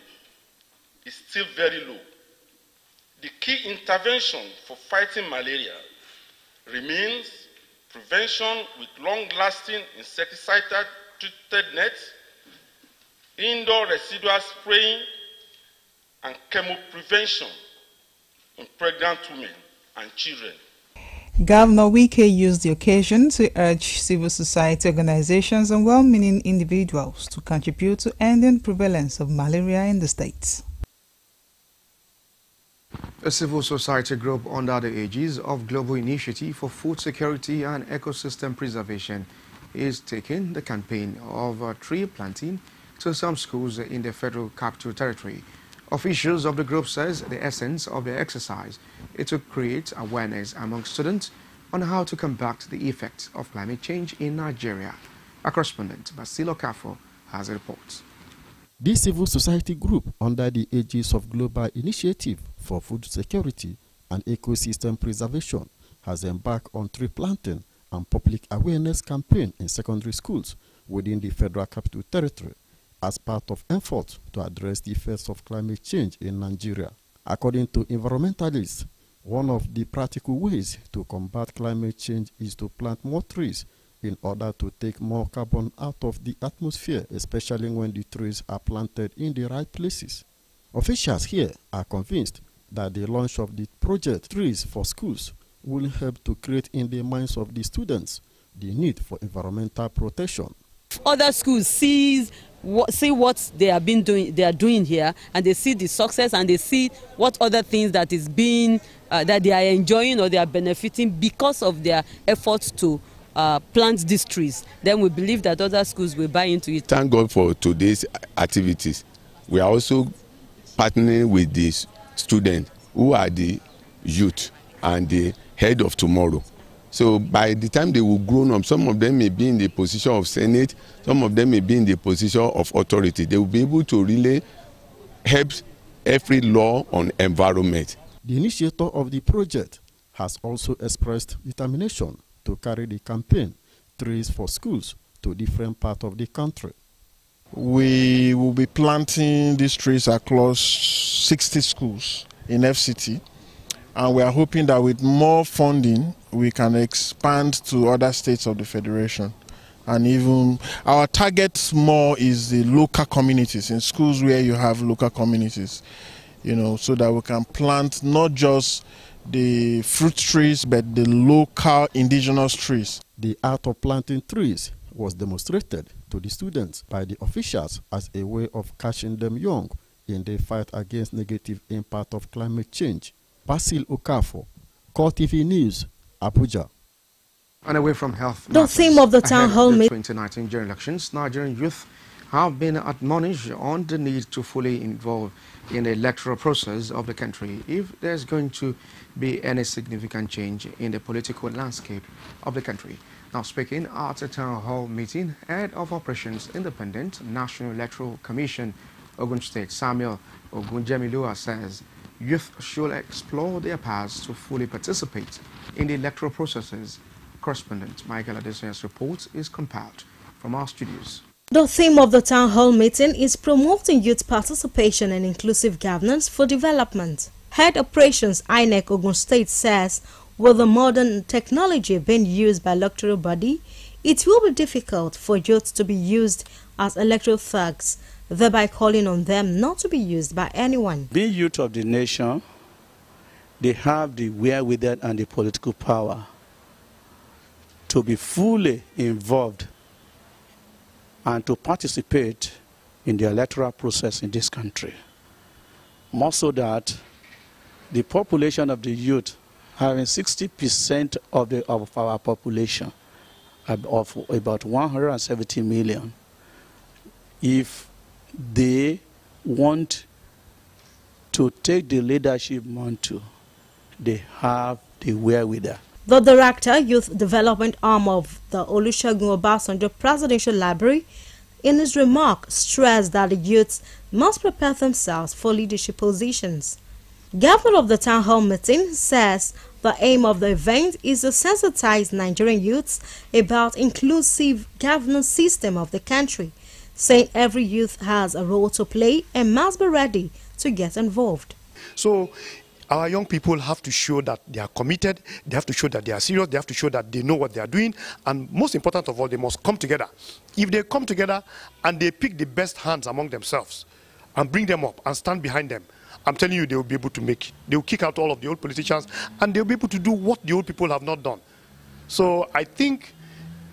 is still very low. The key intervention for fighting malaria remains prevention with long-lasting insecticide-treated nets, indoor residual spraying, and chemoprevention in pregnant women and children. Governor Wike used the occasion to urge civil society organizations and well-meaning individuals to contribute to ending prevalence of malaria in the states. A civil society group under the aegis of Global Initiative for Food Security and Ecosystem Preservation is taking the campaign of tree planting to some schools in the Federal Capital Territory. Officials of the group says the essence of the exercise is to create awareness among students on how to combat the effects of climate change in Nigeria. Our correspondent, Basilo Kafo, has a report. This civil society group under the aegis of Global Initiative for Food Security and Ecosystem Preservation has embarked on tree planting and public awareness campaign in secondary schools within the Federal Capital Territory as part of efforts to address the effects of climate change in Nigeria. According to environmentalists, one of the practical ways to combat climate change is to plant more trees in order to take more carbon out of the atmosphere, especially when the trees are planted in the right places. Officials here are convinced that the launch of the project Trees for Schools will help to create in the minds of the students the need for environmental protection. Other schools see what they are doing here, and they see the success, and they see what other things that is being that they are enjoying or they are benefiting because of their efforts to plant these trees. Then we believe that other schools will buy into it. Thank God for today's activities. We are also partnering with these students who are the youth and the head of tomorrow. So by the time they will grow up, some of them may be in the position of Senate, some of them may be in the position of authority. They will be able to really help every law on environment. The initiator of the project has also expressed determination to carry the campaign Trees for Schools to different parts of the country. We will be planting these trees across 60 schools in FCT. And we are hoping that with more funding, we can expand to other states of the Federation. And even our target more is the local communities, in schools where you have local communities, so that we can plant not just the fruit trees, but the local indigenous trees. The art of planting trees was demonstrated to the students by the officials as a way of catching them young in the fight against negative impact of climate change. Basil Okafo, CoreTV News, Abuja. And away from health the theme of the town hall meeting. 2019 general elections, Nigerian youth have been admonished on the need to fully involve in the electoral process of the country if there's going to be any significant change in the political landscape of the country. Now speaking at a town hall meeting, Head of Operations Independent National Electoral Commission, Ogun State, Samuel Ogunjemilua, says youth should explore their paths to fully participate in the electoral processes. Correspondent Michael Adesoya's report is compiled from our studios. The theme of the town hall meeting is promoting youth participation and inclusive governance for development. Head Operations INEC Ogun State says with the modern technology being used by electoral body, it will be difficult for youth to be used as electoral thugs, thereby calling on them not to be used by anyone. Being youth of the nation, they have the wherewithal and the political power to be fully involved and to participate in the electoral process in this country. More so that the population of the youth, having 60% of our population, of about 170 million, if they want to take the leadership mantle, they have the wherewithal. The Director, Youth Development Arm of the Olusegun Obasanjo Presidential Library, in his remark, stressed that the youths must prepare themselves for leadership positions. Governor of the Town Hall meeting says the aim of the event is to sensitize Nigerian youths about inclusive governance system of the country, saying every youth has a role to play and must be ready to get involved. So our young people have to show that they are committed, they have to show that they are serious, they have to show that they know what they are doing, and most important of all, they must come together. If they come together and they pick the best hands among themselves and bring them up and stand behind them, I'm telling you, they will be able to make it. They will kick out all of the old politicians and they will be able to do what the old people have not done. So I think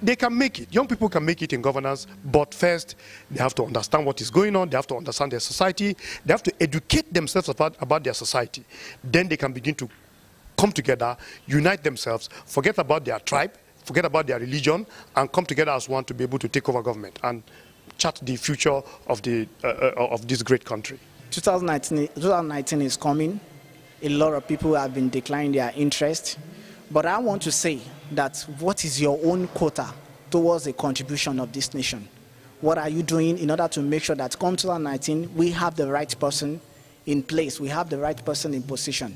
they can make it. Young people can make it in governance, but first they have to understand what is going on, they have to understand their society, they have to educate themselves about their society. Then they can begin to come together, unite themselves, forget about their tribe, forget about their religion, and come together as one to be able to take over government and chart the future of this great country. 2019 is coming. A lot of people have been declining their interest. But I want to say that what is your own quota towards the contribution of this nation? What are you doing in order to make sure that come 2019, we have the right person in place, we have the right person in position?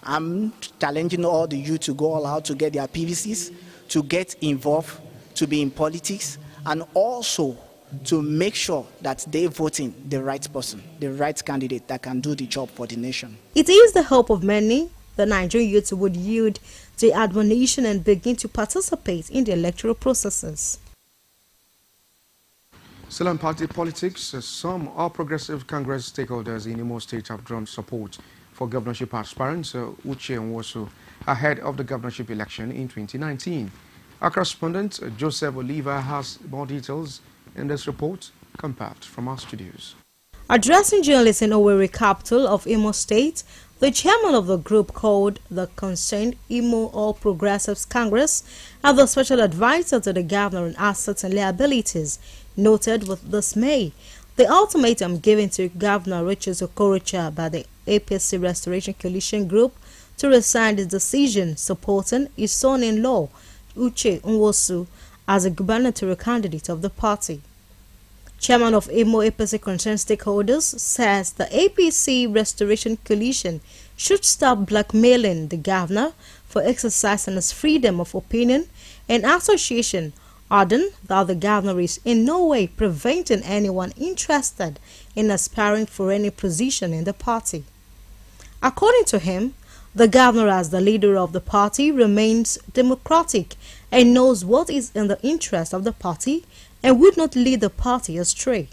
I'm challenging all the youth to go all out to get their PVCs, to get involved, to be in politics, and also to make sure that they're voting the right person, the right candidate that can do the job for the nation. It is the hope of many the Nigerian youth would yield to admonition and begin to participate in the electoral processes. Still on party politics, some All Progressive Congress stakeholders in Imo State have drawn support for governorship aspirants Uche Nwosu ahead of the governorship election in 2019. Our correspondent Joseph Oliva has more details in this report compared from our studios. Addressing journalists in Owerri, capital of Imo State, the chairman of the group called the Concerned Imo All Progressives Congress and the special advisor to the governor on assets and liabilities noted with dismay the ultimatum given to Governor Richard Okorocha by the APC Restoration Coalition Group to resign his decision supporting his son-in-law Uche Nwosu as a gubernatorial candidate of the party. Chairman of Imo APC Concerned Stakeholders says the APC Restoration Coalition should stop blackmailing the governor for exercising his freedom of opinion and association, adding that the governor is in no way preventing anyone interested in aspiring for any position in the party. According to him, the governor as the leader of the party remains democratic and knows what is in the interest of the party and would not lead the party astray.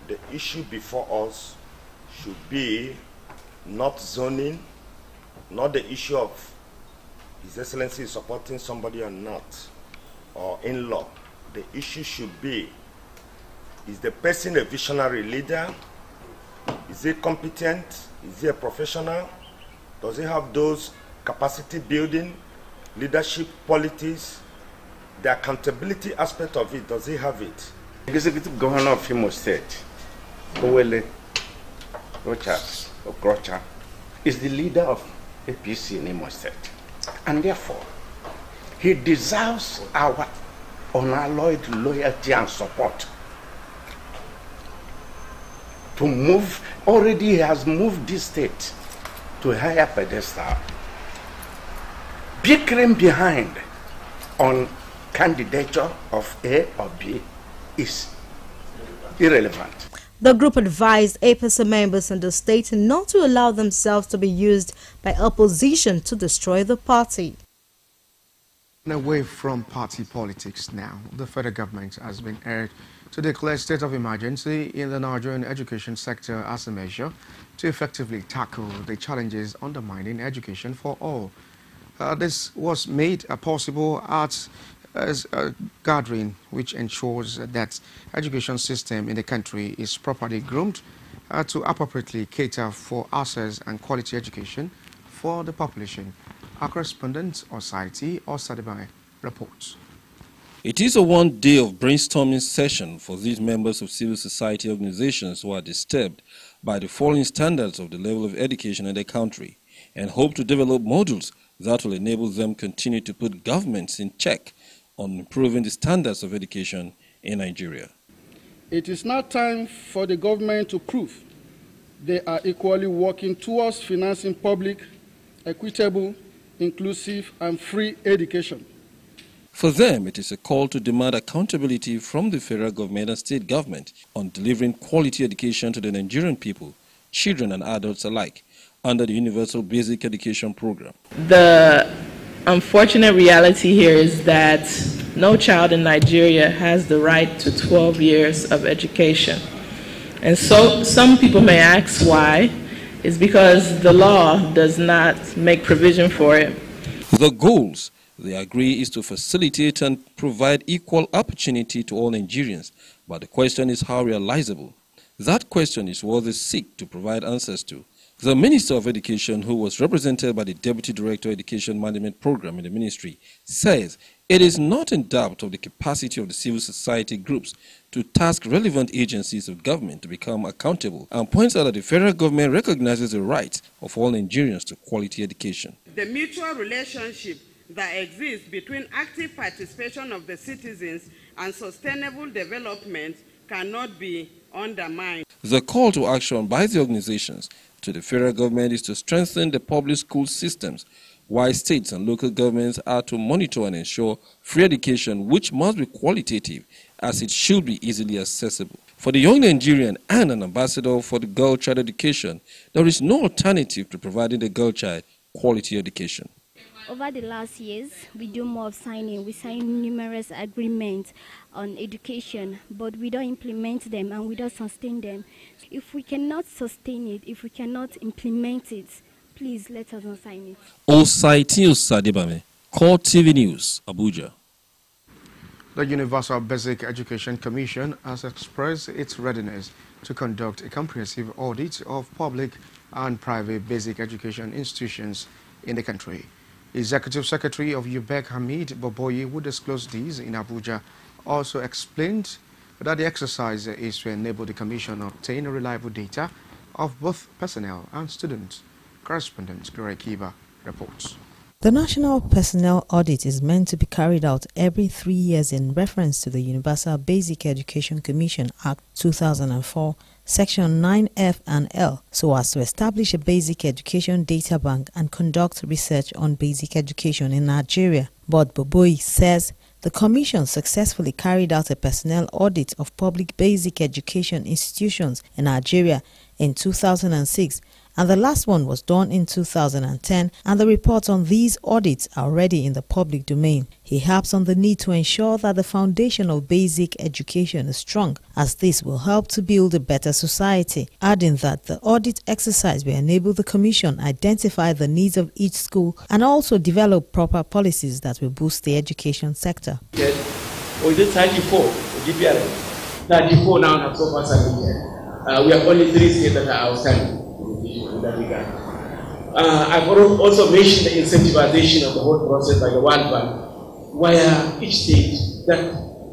The issue before us should be not zoning, not the issue of His Excellency supporting somebody or not, or in-law. The issue should be, is the person a visionary leader? Is he competent? Is he a professional? Does he have those capacity building, leadership qualities? The accountability aspect of it, does he have it? Executive Governor of Imo State, Owele Rochas Okrocha, is the leader of APC in Imo State. And therefore, he deserves our unalloyed loyalty and support. To move, already he has moved this state to a higher pedestal. Bickering behind on candidature of A or B is irrelevant. The group advised APC members in the state not to allow themselves to be used by opposition to destroy the party. And away from party politics now, the federal government has been urged to declare state of emergency in the Nigerian education sector as a measure to effectively tackle the challenges undermining education for all. This was made possible at a gathering which ensures that education system in the country is properly groomed to appropriately cater for access and quality education for the population. Our correspondent Osaiti Osadibai reports. It is a one-day of brainstorming session for these members of civil society organizations who are disturbed by the falling standards of the level of education in the country and hope to develop modules that will enable them continue to put governments in check on improving the standards of education in Nigeria. It is now time for the government to prove they are equally working towards financing public, equitable, inclusive and free education. For them, it is a call to demand accountability from the federal government and state government on delivering quality education to the Nigerian people, children and adults alike, under the Universal Basic Education Program. The unfortunate reality here is that no child in Nigeria has the right to 12 years of education. And so some people may ask why. It's because the law does not make provision for it. The goals, they agree, is to facilitate and provide equal opportunity to all Nigerians. But the question is how realizable. That question is what they seek to provide answers to. The Minister of Education, who was represented by the Deputy Director of Education Management Program in the ministry, says it is not in doubt of the capacity of the civil society groups to task relevant agencies of government to become accountable, and points out that the federal government recognizes the right of all Nigerians to quality education. The mutual relationship that exists between active participation of the citizens and sustainable development cannot be undermined. The call to action by the organizations to the federal government is to strengthen the public school systems, while states and local governments are to monitor and ensure free education, which must be qualitative, as it should be easily accessible. For the young Nigerian and an ambassador for the girl child education, there is no alternative to providing the girl child quality education. Over the last years, we do more of signing. We sign numerous agreements on education, but we don't implement them and we don't sustain them. If we cannot sustain it, if we cannot implement it, please let us not sign it. Osaiti Osadibame, CoreTV News, Abuja. The Universal Basic Education Commission has expressed its readiness to conduct a comprehensive audit of public and private basic education institutions in the country. Executive Secretary of UBEC Hamid Boboyi, who disclosed these in Abuja, also explained that the exercise is to enable the Commission to obtain reliable data of both personnel and students. Correspondent Gure Kiba reports. The National Personnel Audit is meant to be carried out every 3 years in reference to the Universal Basic Education Commission Act 2004, Section 9F and L, so as to establish a basic education data bank and conduct research on basic education in Nigeria. But Boboyi says the Commission successfully carried out a personnel audit of public basic education institutions in Nigeria in 2006, and the last one was done in 2010, and the reports on these audits are already in the public domain. He harps on the need to ensure that the foundation of basic education is strong, as this will help to build a better society, adding that the audit exercise will enable the Commission identify the needs of each school and also develop proper policies that will boost the education sector. Or is it 34 GPR? 34 now have so far submitted. We have only 3 states that are outstanding. I've also mentioned the incentivization of the whole process by the World Bank, where each state that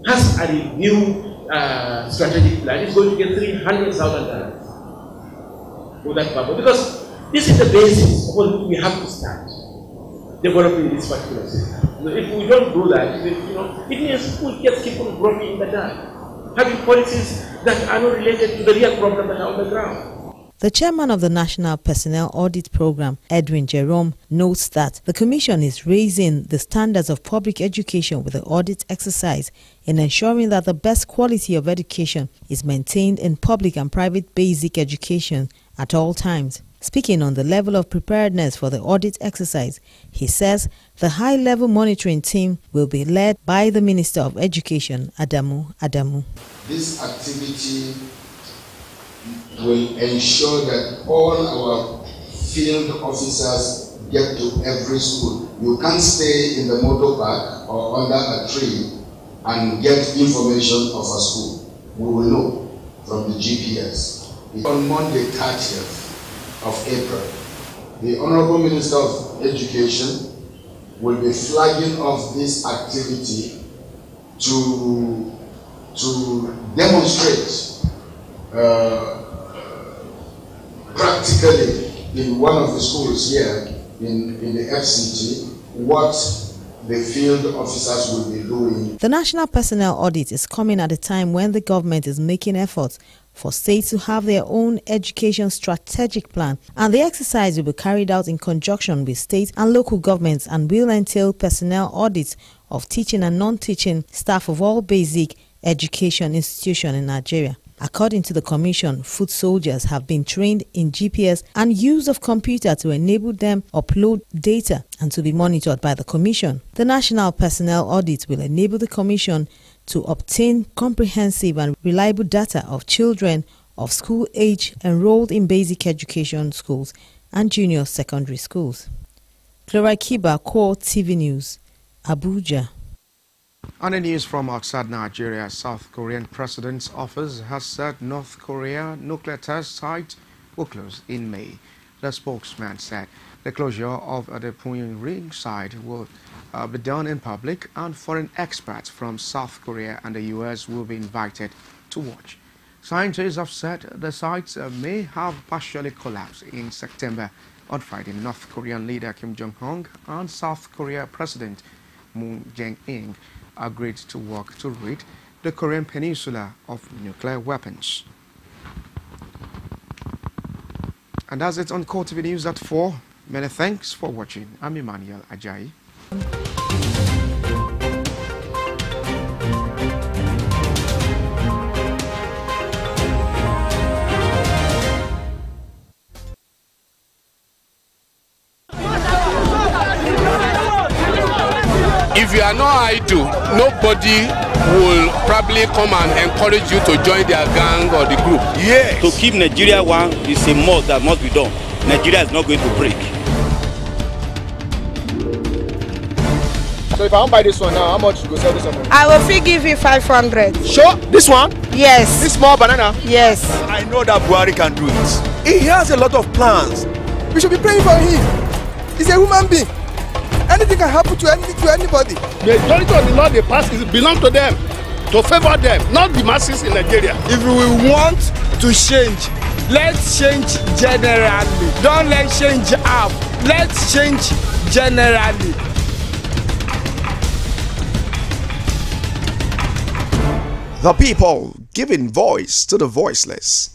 has a review strategic plan is going to get $300,000 for that purpose. Because this is the basis of what we have to start developing this particular system. So if we don't do that, it means we just keep on groping in the dark, having policies that are not related to the real problem that are on the ground. The chairman of the National Personnel Audit Program, Edwin Jerome, notes that the Commission is raising the standards of public education with the audit exercise in ensuring that the best quality of education is maintained in public and private basic education at all times. Speaking on the level of preparedness for the audit exercise, he says the high-level monitoring team will be led by the Minister of Education, Adamu. This activity will ensure that all our field officers get to every school. You can't stay in the motor park or under a tree and get information of a school. We will know from the GPS. On Monday 30th of April, the Honorable Minister of Education will be flagging off this activity to demonstrate practically in one of the schools here in the FCT what the field officers will be doing. The National Personnel Audit is coming at a time when the government is making efforts for states to have their own education strategic plan, and the exercise will be carried out in conjunction with state and local governments and will entail personnel audits of teaching and non-teaching staff of all basic education institutions in Nigeria. According to the Commission, foot soldiers have been trained in GPS and use of computer to enable them upload data and to be monitored by the Commission. The National Personnel Audit will enable the Commission to obtain comprehensive and reliable data of children of school age enrolled in basic education schools and junior secondary schools. Clara Kiba, CoreTV News, Abuja. On the news from outside Nigeria, South Korean President's office has said North Korea nuclear test site will close in May. The spokesman said the closure of the Pyongyang site will be done in public, and foreign experts from South Korea and the US will be invited to watch. Scientists have said the sites may have partially collapsed in September. On Friday, North Korean leader Kim Jong-un and South Korea President Moon Jae-in agreed to work to rid the Korean peninsula of nuclear weapons. And that's it on CoreTV News at 4. Many thanks for watching. I'm Emmanuel Ajayi. If you are not idle, nobody will probably come and encourage you to join their gang or the group. Yes. To keep Nigeria one is a must that must be done. Nigeria is not going to break. So if I want to buy this one now, how much you go sell this one? I will free give you 500. Sure? This one? Yes. This small banana? Yes. I know that Buhari can do it. He has a lot of plans. We should be praying for him. He's a human being. Anything can happen to anybody. The majority of the law they pass belongs to them, to favor them, not the masses in Nigeria. If we want to change, let's change generally. Don't let's change half. Let's change generally. The people giving voice to the voiceless.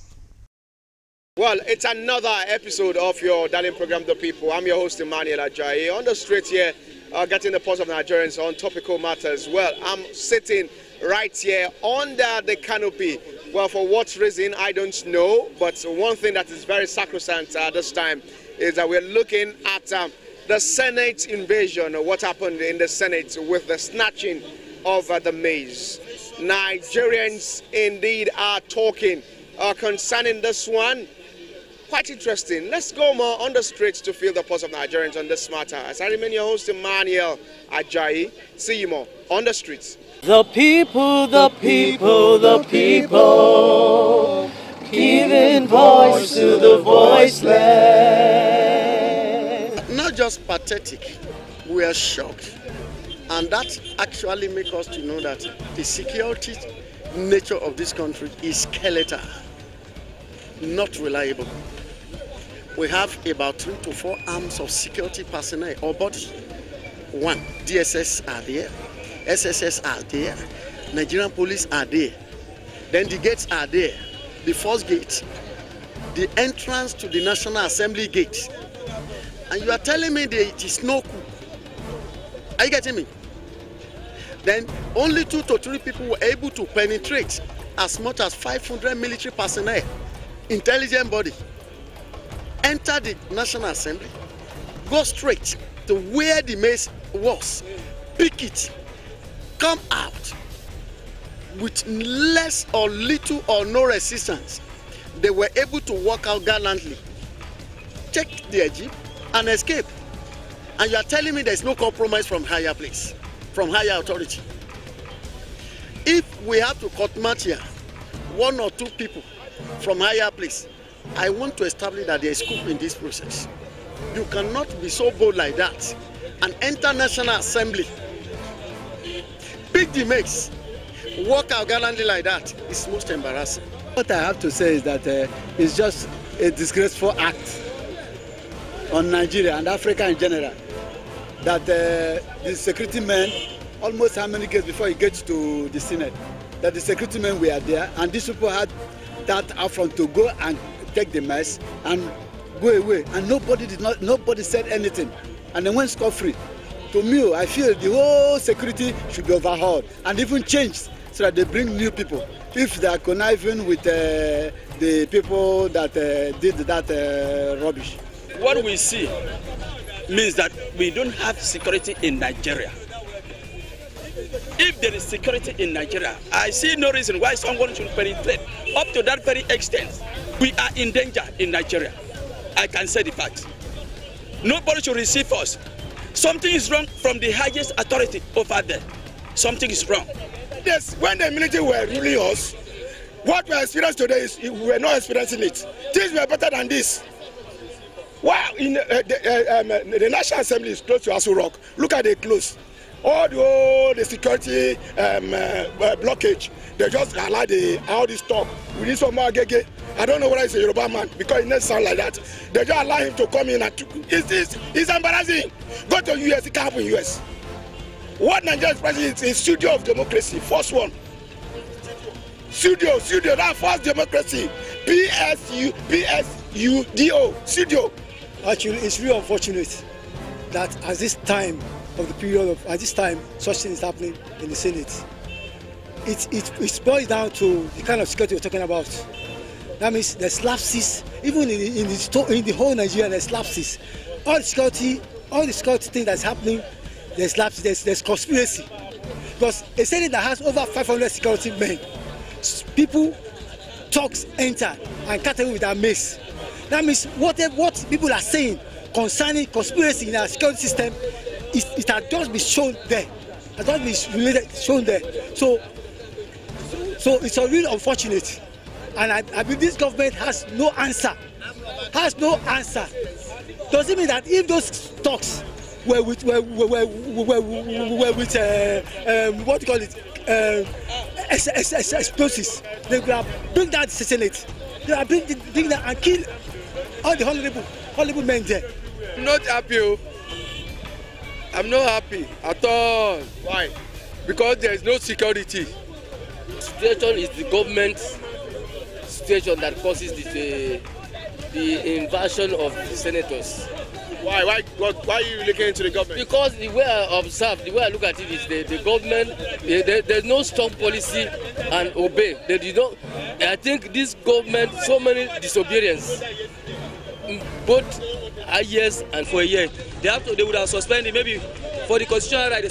Well, it's another episode of your darling program, The People. I'm your host, Emmanuel Ajayi. On the street here, getting the pulse of Nigerians on topical matters. Well, I'm sitting right here under the canopy. Well, for what reason, I don't know. But one thing that is very sacrosanct this time is that we're looking at the Senate invasion, what happened in the Senate with the snatching of the maize. Nigerians indeed are talking concerning this one. Quite interesting. Let's go more on the streets to feel the pulse of Nigerians on this matter. As I remain your host, Emmanuel Ajayi. See you more on the streets. The people, the people, the people, giving voice to the voiceless. Not just pathetic, we are shocked. And that actually makes us to know that the security nature of this country is skeletal, not reliable. We have about 3 to 4 arms of security personnel or body. One, DSS are there, SSS are there, Nigerian police are there. Then the gates are there. The first gate, the entrance to the National Assembly gate. And you are telling me that it is no coup. Are you getting me? Then only 2 to 3 people were able to penetrate as much as 500 military personnel, intelligent body, enter the National Assembly, go straight to where the maize was, pick it, come out with less or little or no resistance. They were able to walk out gallantly, take their jeep, and escape. And you are telling me there's no compromise from higher place, from higher authority. If we have to court-march here, 1 or 2 people from higher place, I want to establish that there is coup in this process. You cannot be so bold like that and enter National Assembly, pick the maize, walk out gallantly like that. It's most embarrassing. What I have to say is that it's just a disgraceful act on Nigeria and Africa in general. That the security men, almost how many days before he gets to the Senate, that the security men were there, and these people had that affront to go and take the mess and go away, and nobody said anything, and they went scot-free. To me, I feel the whole security should be overhauled and even changed so that they bring new people. If they are conniving with the people that did that rubbish. What we see means that we don't have security in Nigeria. If there is security in Nigeria, I see no reason why someone should penetrate up to that very extent. We are in danger in Nigeria. I can say the fact. Nobody should receive us. Something is wrong from the highest authority over there. Something is wrong. Yes, when the military were ruling us, what we experience today is we were not experiencing it. Things were better than this. While in the National Assembly is close to Aso Rock, look at the close. All the security blockage, they just allow all this talk. We need some more gege. I don't know whether it's a Yoruba man because it doesn't sound like that. They just allow him to come in and it's embarrassing. Go to US, it can't happen in US. What Nigeria is present is studio of democracy, first one. Studio, that first democracy. PSUDO, studio. Actually, it's really unfortunate that at this time of the period at this time, such things is happening in the Senate. It boils down to the kind of security we're talking about. That means there's lapses, even in the whole Nigeria, there's lapses. All the security thing that's happening, there's lapses, there's conspiracy. Because a Senate that has over 500 security men, people, thugs enter and cut away with their mace. That means what people are saying concerning conspiracy in our security system, it has just been shown there. It has just been shown there. So it's a really unfortunate. And I believe this government has no answer. Does it mean that if those talks were with what do you call it, explosives, they could have bring down the Senate. They have bring down and kill all the honorable men there. I'm not happy. I'm not happy at all. Why? Because there is no security. The situation is the government situation that causes the invasion of the senators. Why are you looking into the government? Because the way I observe, the way I look at it is the government, there's no strong policy and obey. They do not. I think this government, so many disobedience, both years and for a year. They would have suspended maybe for the constitutional right.